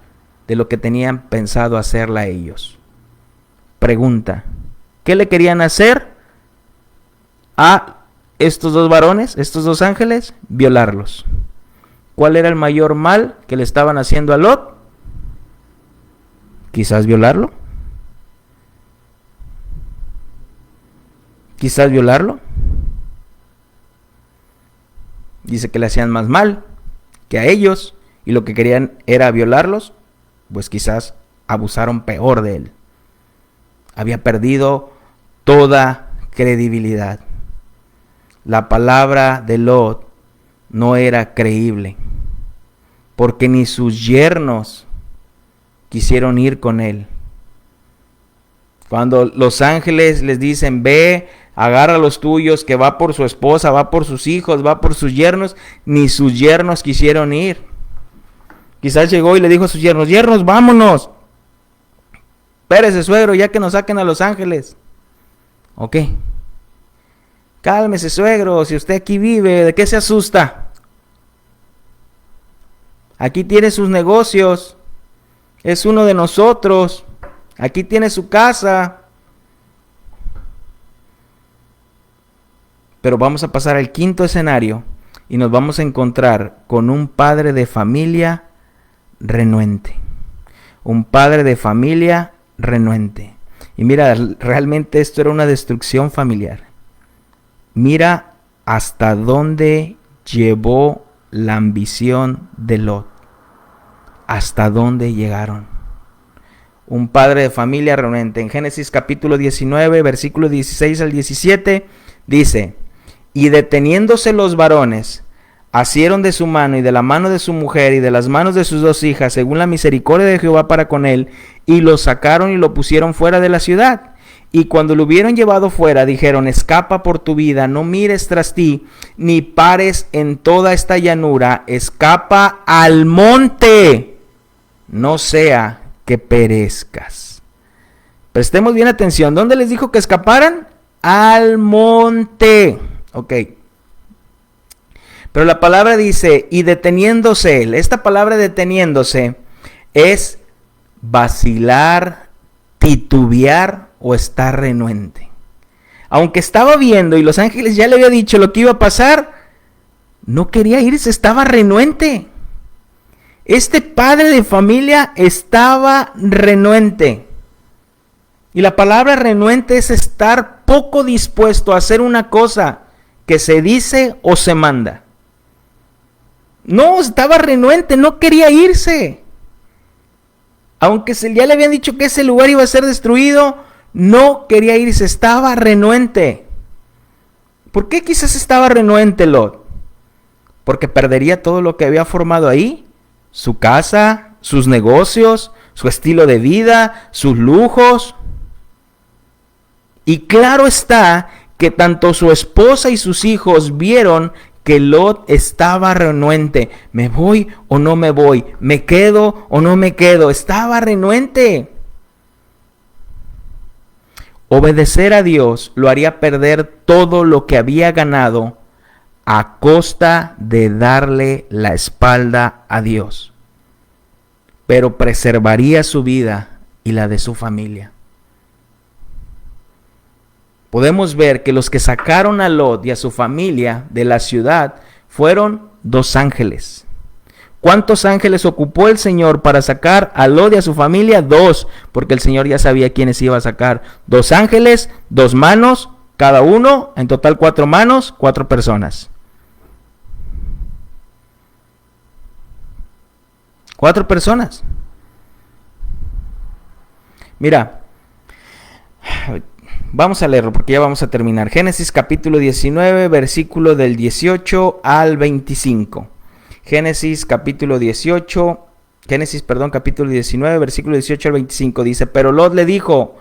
de lo que tenían pensado hacerla a ellos. Pregunta, ¿qué le querían hacer a estos dos varones, estos dos ángeles? Violarlos. ¿Cuál era el mayor mal que le estaban haciendo a Lot? Quizás violarlo. Quizás violarlo. Dice que le hacían más mal que a ellos y lo que querían era violarlos, pues quizás abusaron peor de él. Había perdido toda credibilidad. La palabra de Lot no era creíble, porque ni sus yernos quisieron ir con él. Cuando los ángeles les dicen, ve, agarra a los tuyos, que va por su esposa, va por sus hijos, va por sus yernos, ni sus yernos quisieron ir. Quizás llegó y le dijo a sus yernos, yernos, vámonos. Espérese, suegro, ya que nos saquen a los ángeles. Ok. Cálmese, suegro, si usted aquí vive, ¿de qué se asusta? Aquí tiene sus negocios, es uno de nosotros, aquí tiene su casa. Pero vamos a pasar al quinto escenario y nos vamos a encontrar con un padre de familia renuente. Un padre de familia renuente. Y mira, realmente esto era una destrucción familiar. Mira hasta dónde llevó la ambición de Lot. Hasta dónde llegaron. Un padre de familia renuente. En Génesis capítulo 19, versículos 16 al 17, dice: y deteniéndose los varones, asieron de su mano y de la mano de su mujer y de las manos de sus dos hijas, según la misericordia de Jehová para con él, y lo sacaron y lo pusieron fuera de la ciudad. Y cuando lo hubieron llevado fuera, dijeron: escapa por tu vida, no mires tras ti, ni pares en toda esta llanura, escapa al monte, no sea que perezcas. Prestemos bien atención, ¿dónde les dijo que escaparan? Al monte. Ok. Pero la palabra dice, y deteniéndose él. Esta palabra deteniéndose es vacilar, titubear o estar renuente. Aunque estaba viendo y los ángeles ya le había dicho lo que iba a pasar, no quería irse, estaba renuente. Este padre de familia estaba renuente. Y la palabra renuente es estar poco dispuesto a hacer una cosa que se dice o se manda. No, estaba renuente, no quería irse. Aunque ya le habían dicho que ese lugar iba a ser destruido, no quería irse, estaba renuente. ¿Por qué quizás estaba renuente Lot? Porque perdería todo lo que había formado ahí, su casa, sus negocios, su estilo de vida, sus lujos. Y claro está que tanto su esposa y sus hijos vieron que Lot estaba renuente. ¿Me voy o no me voy? ¿Me quedo o no me quedo? Estaba renuente. Obedecer a Dios lo haría perder todo lo que había ganado a costa de darle la espalda a Dios. Pero preservaría su vida y la de su familia. Podemos ver que los que sacaron a Lot y a su familia de la ciudad fueron 2 ángeles. ¿Cuántos ángeles ocupó el Señor para sacar a Lot y a su familia? 2, porque el Señor ya sabía quiénes iba a sacar. 2 ángeles, 2 manos, cada uno, en total 4 manos, 4 personas. 4 personas. Mira, vamos a leerlo porque ya vamos a terminar. Génesis capítulo 19, versículo del 18 al 25. Génesis capítulo 19, versículo 18 al 25. Dice: pero Lot le dijo: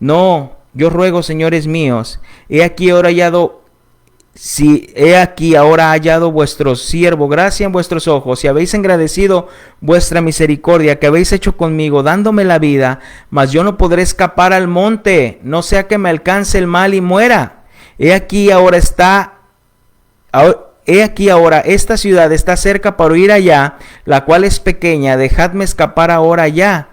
no, yo ruego, señores míos, he aquí ahora hallado vuestro siervo gracia en vuestros ojos, y habéis engrandecido vuestra misericordia que habéis hecho conmigo, dándome la vida, mas yo no podré escapar al monte, no sea que me alcance el mal y muera. He aquí ahora esta ciudad está cerca para ir allá, la cual es pequeña, dejadme escapar ahora allá.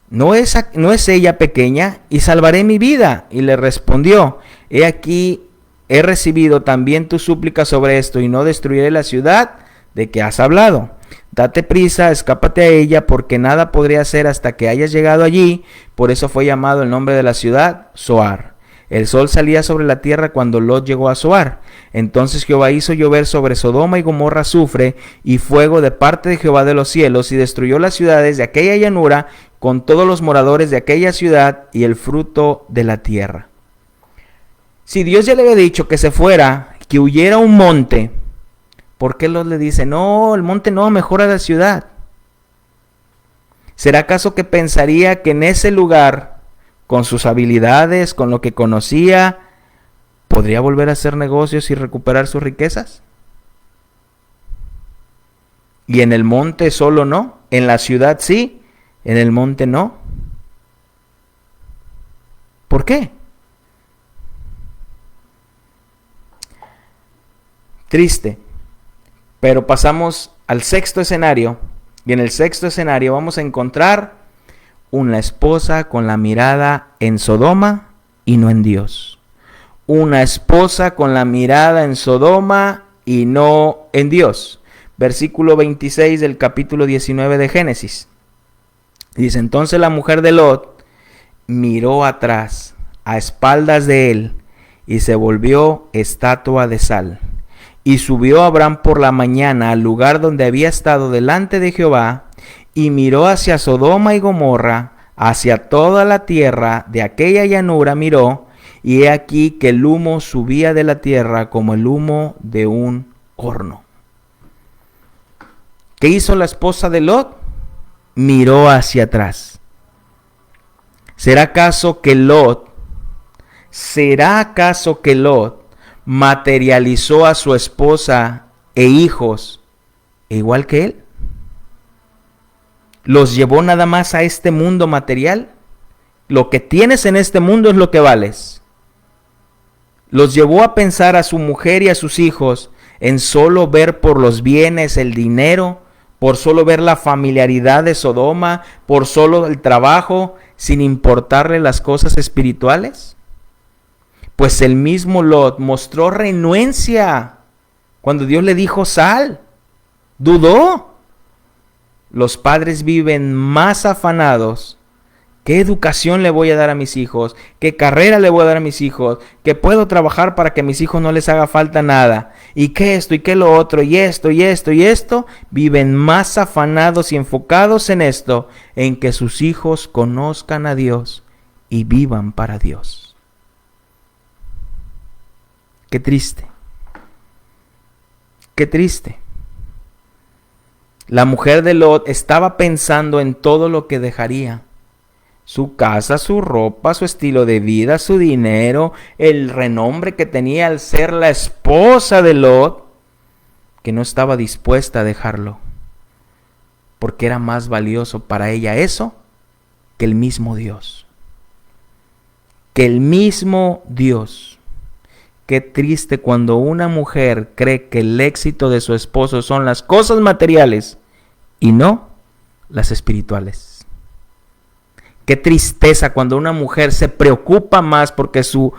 ¿No es ella pequeña? Y salvaré mi vida. Y le respondió: he aquí, he recibido también tu súplica sobre esto, y no destruiré la ciudad de que has hablado. Date prisa, escápate a ella, porque nada podré hacer hasta que hayas llegado allí. Por eso fue llamado el nombre de la ciudad Zoar. El sol salía sobre la tierra cuando Lot llegó a Zoar. Entonces Jehová hizo llover sobre Sodoma y Gomorra azufre y fuego de parte de Jehová de los cielos, y destruyó las ciudades de aquella llanura con todos los moradores de aquella ciudad y el fruto de la tierra. Si Dios ya le había dicho que se fuera, que huyera a un monte, ¿por qué Lot le dice, no, el monte no, mejor a la ciudad? ¿Será acaso que pensaría que en ese lugar, con sus habilidades, con lo que conocía, podría volver a hacer negocios y recuperar sus riquezas? Y en el monte solo no, en la ciudad sí, en el monte no. ¿Por qué? Triste. Pero pasamos al sexto escenario, y en el sexto escenario vamos a encontrar una esposa con la mirada en Sodoma y no en Dios. Una esposa con la mirada en Sodoma y no en Dios. Versículo 26 del capítulo 19 de Génesis. Dice, entonces la mujer de Lot miró atrás, a espaldas de él, y se volvió estatua de sal. Y subió Abraham por la mañana al lugar donde había estado delante de Jehová, y miró hacia Sodoma y Gomorra, hacia toda la tierra de aquella llanura miró, y he aquí que el humo subía de la tierra como el humo de un horno. ¿Qué hizo la esposa de Lot? Miró hacia atrás. ¿Será acaso que Lot materializó a su esposa e hijos igual que él? ¿Los llevó nada más a este mundo material? Lo que tienes en este mundo es lo que vales. ¿Los llevó a pensar a su mujer y a sus hijos en solo ver por los bienes, el dinero, por solo ver la familiaridad de Sodoma, por solo el trabajo, sin importarle las cosas espirituales? Pues el mismo Lot mostró renuencia cuando Dios le dijo sal. Dudó. Los padres viven más afanados. ¿Qué educación le voy a dar a mis hijos? ¿Qué carrera le voy a dar a mis hijos? ¿Qué puedo trabajar para que a mis hijos no les haga falta nada? ¿Y qué esto? ¿Y qué lo otro? ¿Y esto? ¿Y esto? ¿Y esto? Viven más afanados y enfocados en esto, en que sus hijos conozcan a Dios y vivan para Dios. Qué triste. Qué triste. La mujer de Lot estaba pensando en todo lo que dejaría. Su casa, su ropa, su estilo de vida, su dinero, el renombre que tenía al ser la esposa de Lot, que no estaba dispuesta a dejarlo, porque era más valioso para ella eso que el mismo Dios. Que el mismo Dios. Qué triste cuando una mujer cree que el éxito de su esposo son las cosas materiales y no las espirituales. Qué tristeza cuando una mujer se preocupa más porque su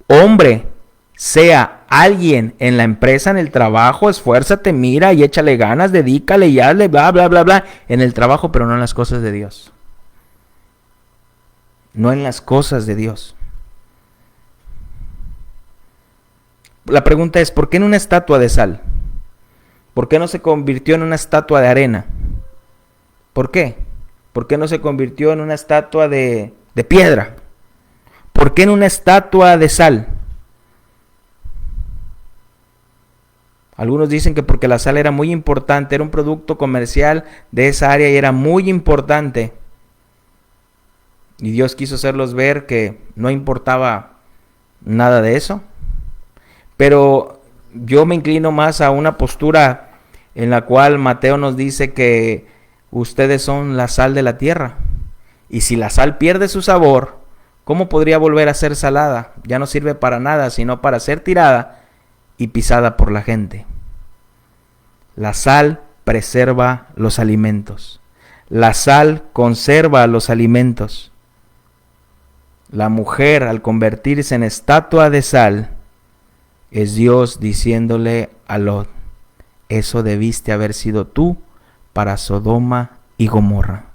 hombre sea alguien en la empresa, en el trabajo, esfuérzate, mira y échale ganas, dedícale y hazle, bla, bla, bla, bla, en el trabajo, pero no en las cosas de Dios. No en las cosas de Dios. La pregunta es, ¿por qué en una estatua de sal? ¿Por qué no se convirtió en una estatua de arena? ¿Por qué? ¿Por qué no se convirtió en una estatua de piedra? ¿Por qué en una estatua de sal? Algunos dicen que porque la sal era muy importante, era un producto comercial de esa área y era muy importante. Y Dios quiso hacerlos ver que no importaba nada de eso. Pero yo me inclino más a una postura en la cual Mateo nos dice que ustedes son la sal de la tierra. Y si la sal pierde su sabor, ¿cómo podría volver a ser salada? Ya no sirve para nada, sino para ser tirada y pisada por la gente. La sal preserva los alimentos. La sal conserva los alimentos. La mujer, al convertirse en estatua de sal, es Dios diciéndole a Lot, eso debiste haber sido tú para Sodoma y Gomorra,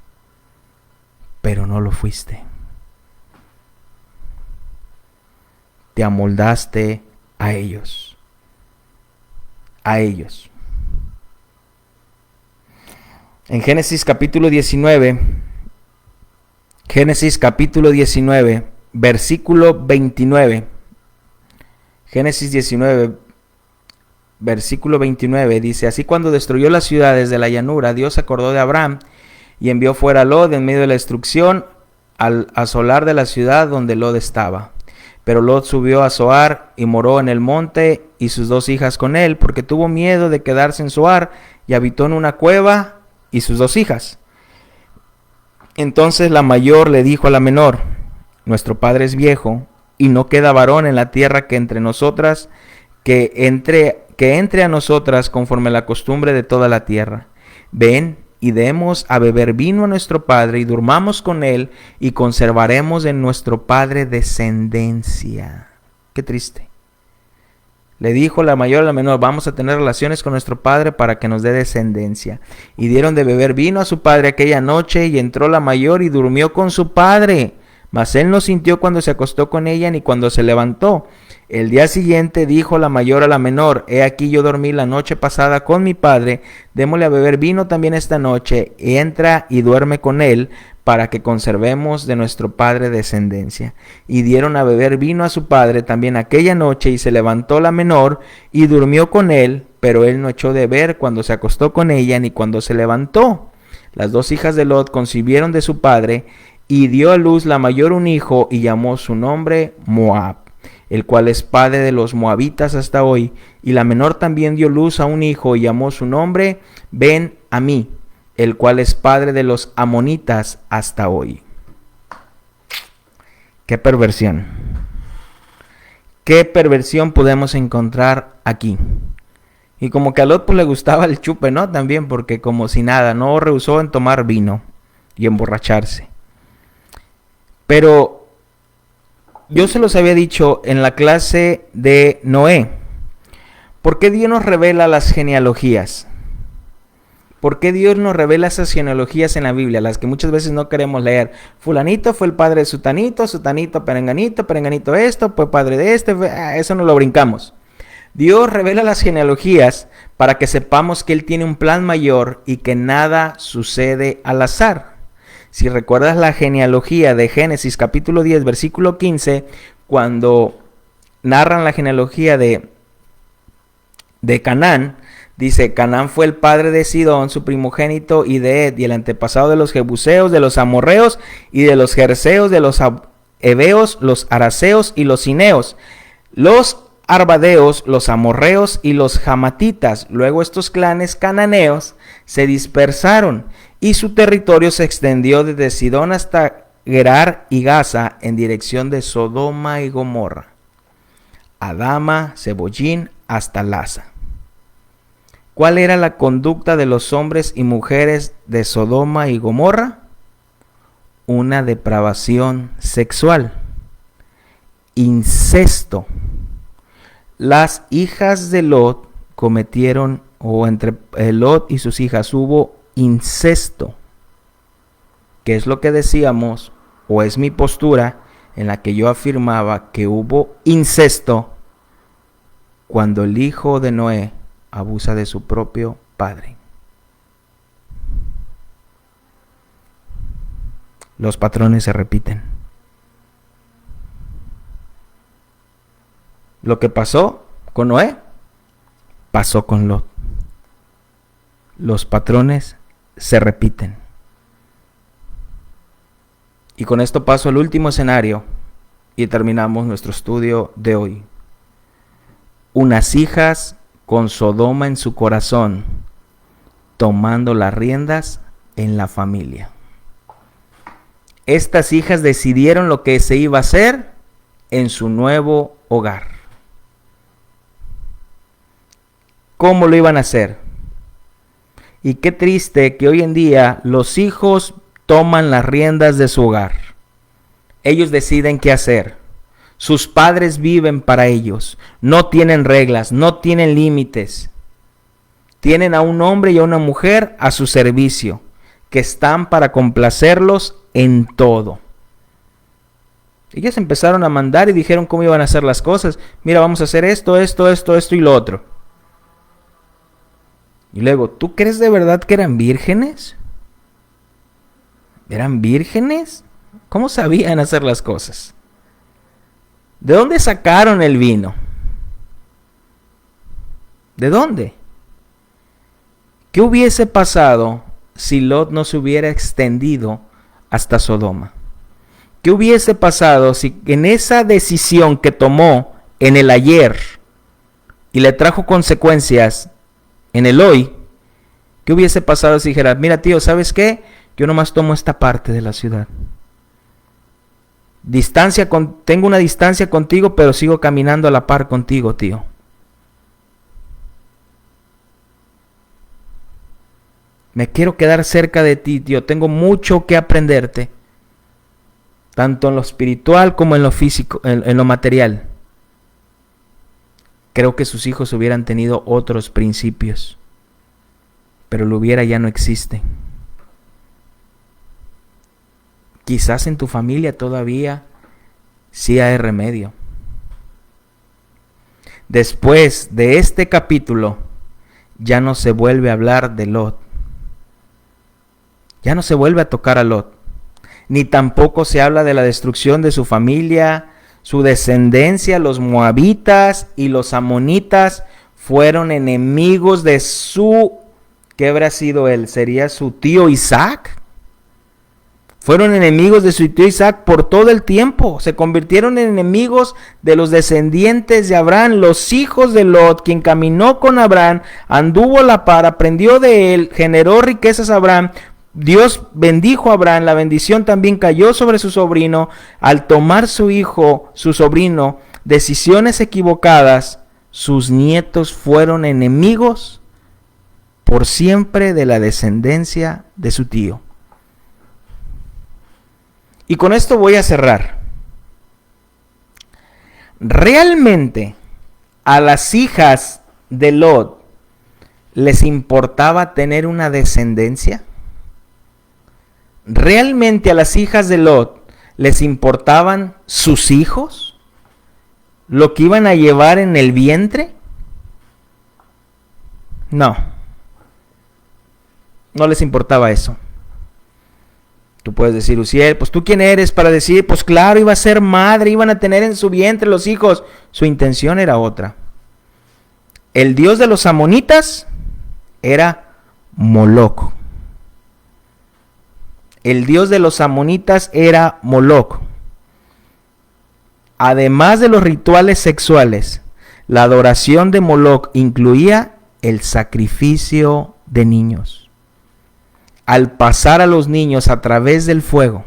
pero no lo fuiste. te amoldaste a ellos. A ellos. En Génesis capítulo 19, versículo 29. Génesis 19, versículo 29 dice: así cuando destruyó las ciudades de la llanura, Dios se acordó de Abraham y envió fuera a Lot en medio de la destrucción al asolar de la ciudad donde Lot estaba. Pero Lot subió a Zoar y moró en el monte, y sus 2 hijas con él, porque tuvo miedo de quedarse en Zoar, y habitó en una cueva, y sus 2 hijas. Entonces la mayor le dijo a la menor: nuestro padre es viejo, y no queda varón en la tierra que entre nosotras, que entre a nosotras conforme a la costumbre de toda la tierra. Ven y demos a beber vino a nuestro padre, y durmamos con él, y conservaremos en nuestro padre descendencia. Qué triste. Le dijo la mayor a la menor: vamos a tener relaciones con nuestro padre para que nos dé descendencia. Y dieron de beber vino a su padre aquella noche, y entró la mayor y durmió con su padre. Mas él no sintió cuando se acostó con ella, ni cuando se levantó. El día siguiente dijo la mayor a la menor: he aquí yo dormí la noche pasada con mi padre, démosle a beber vino también esta noche, entra y duerme con él, para que conservemos de nuestro padre descendencia. Y dieron a beber vino a su padre también aquella noche, y se levantó la menor y durmió con él, pero él no echó de ver cuando se acostó con ella, ni cuando se levantó. Las 2 hijas de Lot concibieron de su padre, y dio a luz la mayor un hijo, y llamó su nombre Moab, el cual es padre de los moabitas hasta hoy. Y la menor también dio luz a un hijo, y llamó su nombre Ben-Amí, el cual es padre de los amonitas hasta hoy. ¡Qué perversión! ¿Qué perversión podemos encontrar aquí? Y como que a Lot pues le gustaba el chupe, ¿no? También, porque como si nada, no rehusó en tomar vino y emborracharse. Pero yo se los había dicho en la clase de Noé. ¿Por qué Dios nos revela las genealogías? ¿Por qué Dios nos revela esas genealogías en la Biblia, las que muchas veces no queremos leer? Fulanito fue el padre de sutanito, sutanito perenganito, perenganito esto, fue padre de este, eso no lo brincamos. Dios revela las genealogías para que sepamos que Él tiene un plan mayor y que nada sucede al azar. Si recuerdas la genealogía de Génesis capítulo 10, versículo 15, cuando narran la genealogía de Canaán, dice: Canaán fue el padre de Sidón, su primogénito, y de Ed, y el antepasado de los jebuseos, de los amorreos, y de los jerseos, de los heveos, los araseos y los cineos, los arbadeos, los amorreos y los jamatitas. Luego estos clanes cananeos se dispersaron, y su territorio se extendió desde Sidón hasta Gerar y Gaza, en dirección de Sodoma y Gomorra, Adama, Zebollín, hasta Laza. ¿Cuál era la conducta de los hombres y mujeres de Sodoma y Gomorra? Una depravación sexual, incesto. Las hijas de Lot cometieron, o entre Lot y sus hijas hubo incesto, que es lo que decíamos, o es mi postura en la que yo afirmaba que hubo incesto cuando el hijo de Noé abusa de su propio padre. Los patrones se repiten. Lo que pasó con Noé, pasó con Lot. Los patrones se repiten. Y con esto paso al último escenario y terminamos nuestro estudio de hoy. Unas hijas con Sodoma en su corazón, tomando las riendas en la familia. Estas hijas decidieron lo que se iba a hacer en su nuevo hogar. ¿Cómo lo iban a hacer? Y qué triste que hoy en día los hijos toman las riendas de su hogar. Ellos deciden qué hacer. Sus padres viven para ellos. No tienen reglas, no tienen límites. Tienen a un hombre y a una mujer a su servicio, que están para complacerlos en todo. Ellas empezaron a mandar y dijeron cómo iban a hacer las cosas. Mira, vamos a hacer esto y lo otro. Y luego, ¿tú crees de verdad que eran vírgenes? ¿Eran vírgenes? ¿Cómo sabían hacer las cosas? ¿De dónde sacaron el vino? ¿De dónde? ¿Qué hubiese pasado si Lot no se hubiera extendido hasta Sodoma? ¿Qué hubiese pasado si en esa decisión que tomó en el ayer y le trajo consecuencias en el hoy? ¿Qué hubiese pasado si dijera, mira tío, ¿sabes qué? Yo nomás tomo esta parte de la ciudad. Tengo una distancia contigo, pero sigo caminando a la par contigo, tío. Me quiero quedar cerca de ti, tío. Tengo mucho que aprenderte. Tanto en lo espiritual como en lo físico, en lo material. Creo que sus hijos hubieran tenido otros principios. Pero lo hubiera ya no existe. Quizás en tu familia todavía sí hay remedio. Después de este capítulo, ya no se vuelve a hablar de Lot. Ya no se vuelve a tocar a Lot. Ni tampoco se habla de la destrucción de su familia, su descendencia. Los moabitas y los amonitas fueron enemigos de ¿qué habrá sido él? ¿Sería su tío Isaac? Fueron enemigos de su tío Isaac por todo el tiempo. Se convirtieron en enemigos de los descendientes de Abraham, los hijos de Lot, quien caminó con Abraham, anduvo a la par, aprendió de él, generó riquezas a Abraham. Dios bendijo a Abraham, la bendición también cayó sobre su sobrino. Al tomar su hijo, su sobrino, decisiones equivocadas, sus nietos fueron enemigos por siempre de la descendencia de su tío. Y con esto voy a cerrar. ¿Realmente a las hijas de Lot les importaba tener una descendencia? ¿Realmente a las hijas de Lot les importaban sus hijos? ¿Lo que iban a llevar en el vientre? No. No les importaba eso. Tú puedes decir, Uziel, pues tú quién eres para decir, pues claro, iba a ser madre, iban a tener en su vientre los hijos. Su intención era otra. El dios de los amonitas era Moloc. El dios de los amonitas era Moloc. Además de los rituales sexuales, la adoración de Moloc incluía el sacrificio de niños. Al pasar a los niños a través del fuego,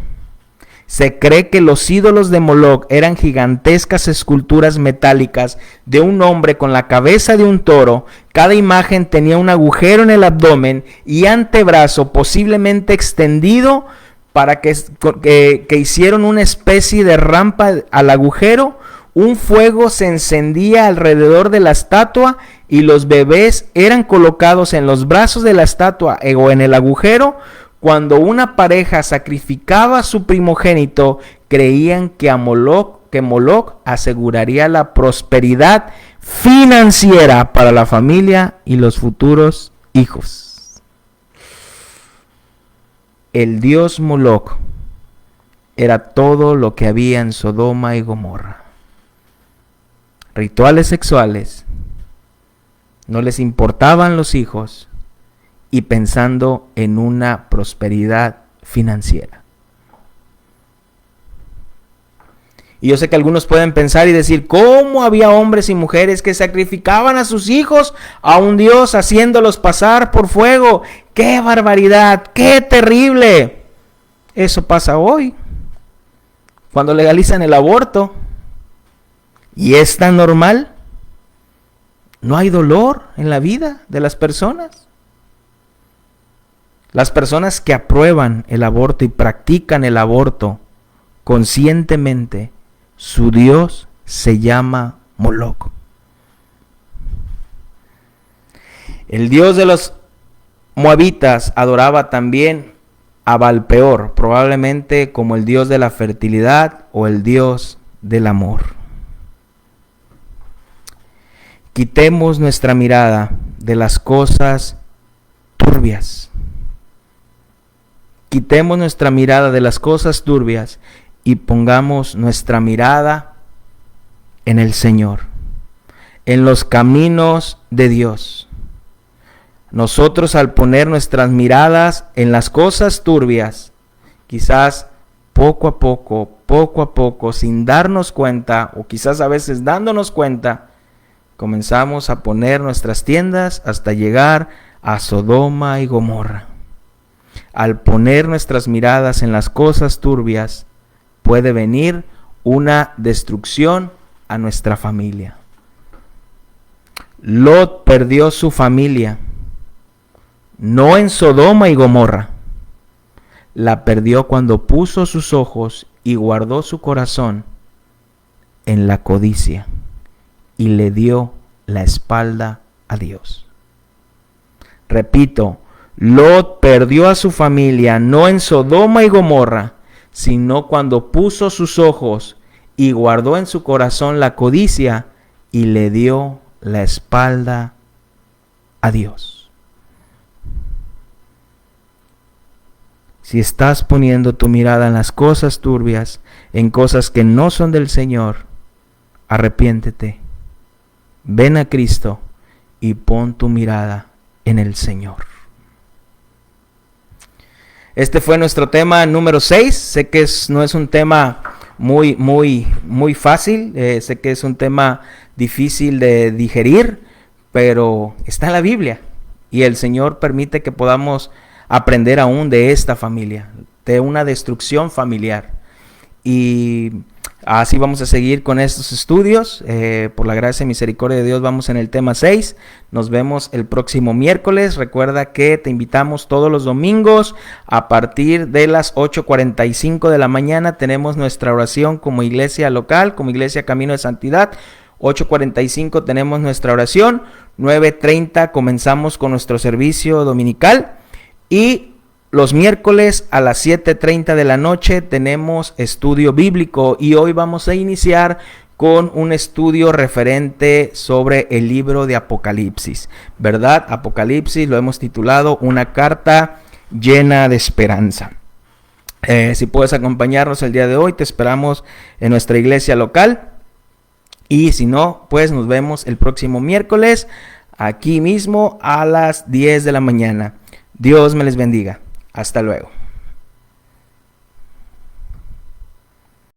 se cree que los ídolos de Moloc eran gigantescas esculturas metálicas de un hombre con la cabeza de un toro. Cada imagen tenía un agujero en el abdomen y antebrazo posiblemente extendido para que hicieron una especie de rampa al agujero. Un fuego se encendía alrededor de la estatua y los bebés eran colocados en los brazos de la estatua o en el agujero. Cuando una pareja sacrificaba a su primogénito, creían que Moloc aseguraría la prosperidad financiera para la familia y los futuros hijos. El dios Moloc era todo lo que había en Sodoma y Gomorra. Rituales sexuales, no les importaban los hijos y pensando en una prosperidad financiera. Y yo sé que algunos pueden pensar y decir, ¿cómo había hombres y mujeres que sacrificaban a sus hijos a un Dios haciéndolos pasar por fuego? ¡Qué barbaridad! ¡Qué terrible! Eso pasa hoy, cuando legalizan el aborto. Y es tan normal. No hay dolor en la vida de las personas. Las personas que aprueban el aborto y practican el aborto conscientemente, su Dios se llama Moloc. El Dios de los moabitas adoraba también a Balpeor, probablemente como el dios de la fertilidad o el dios del amor. Quitemos nuestra mirada de las cosas turbias. Quitemos nuestra mirada de las cosas turbias y pongamos nuestra mirada en el Señor, en los caminos de Dios. Nosotros, al poner nuestras miradas en las cosas turbias, quizás poco a poco, sin darnos cuenta, o quizás a veces dándonos cuenta, comenzamos a poner nuestras tiendas hasta llegar a Sodoma y Gomorra. Al poner nuestras miradas en las cosas turbias, puede venir una destrucción a nuestra familia. Lot perdió su familia, no en Sodoma y Gomorra. La perdió cuando puso sus ojos y guardó su corazón en la codicia y le dio la espalda a Dios. Repito, Lot perdió a su familia no en Sodoma y Gomorra, sino cuando puso sus ojos y guardó en su corazón la codicia y le dio la espalda a Dios. Si estás poniendo tu mirada en las cosas turbias, en cosas que no son del Señor, arrepiéntete, ven a Cristo y pon tu mirada en el Señor. Este fue nuestro tema número 6. Sé que no es un tema muy fácil. Sé que es un tema difícil de digerir, pero está en la Biblia. Y el Señor permite que podamos aprender aún de esta familia, de una destrucción familiar. Y así vamos a seguir con estos estudios. Por la gracia y misericordia de Dios vamos en el tema 6. Nos vemos el próximo miércoles. Recuerda que te invitamos todos los domingos a partir de las 8:45 de la mañana. Tenemos nuestra oración como iglesia local, como iglesia Camino de Santidad. 8:45 tenemos nuestra oración. 9:30 comenzamos con nuestro servicio dominical. Y los miércoles a las 7:30 de la noche tenemos estudio bíblico y hoy vamos a iniciar con un estudio referente sobre el libro de Apocalipsis, ¿verdad? Apocalipsis lo hemos titulado Una carta llena de esperanza. Si puedes acompañarnos el día de hoy, te esperamos en nuestra iglesia local. Y si no, pues nos vemos el próximo miércoles aquí mismo a las 10 de la mañana. Dios me les bendiga. Hasta luego.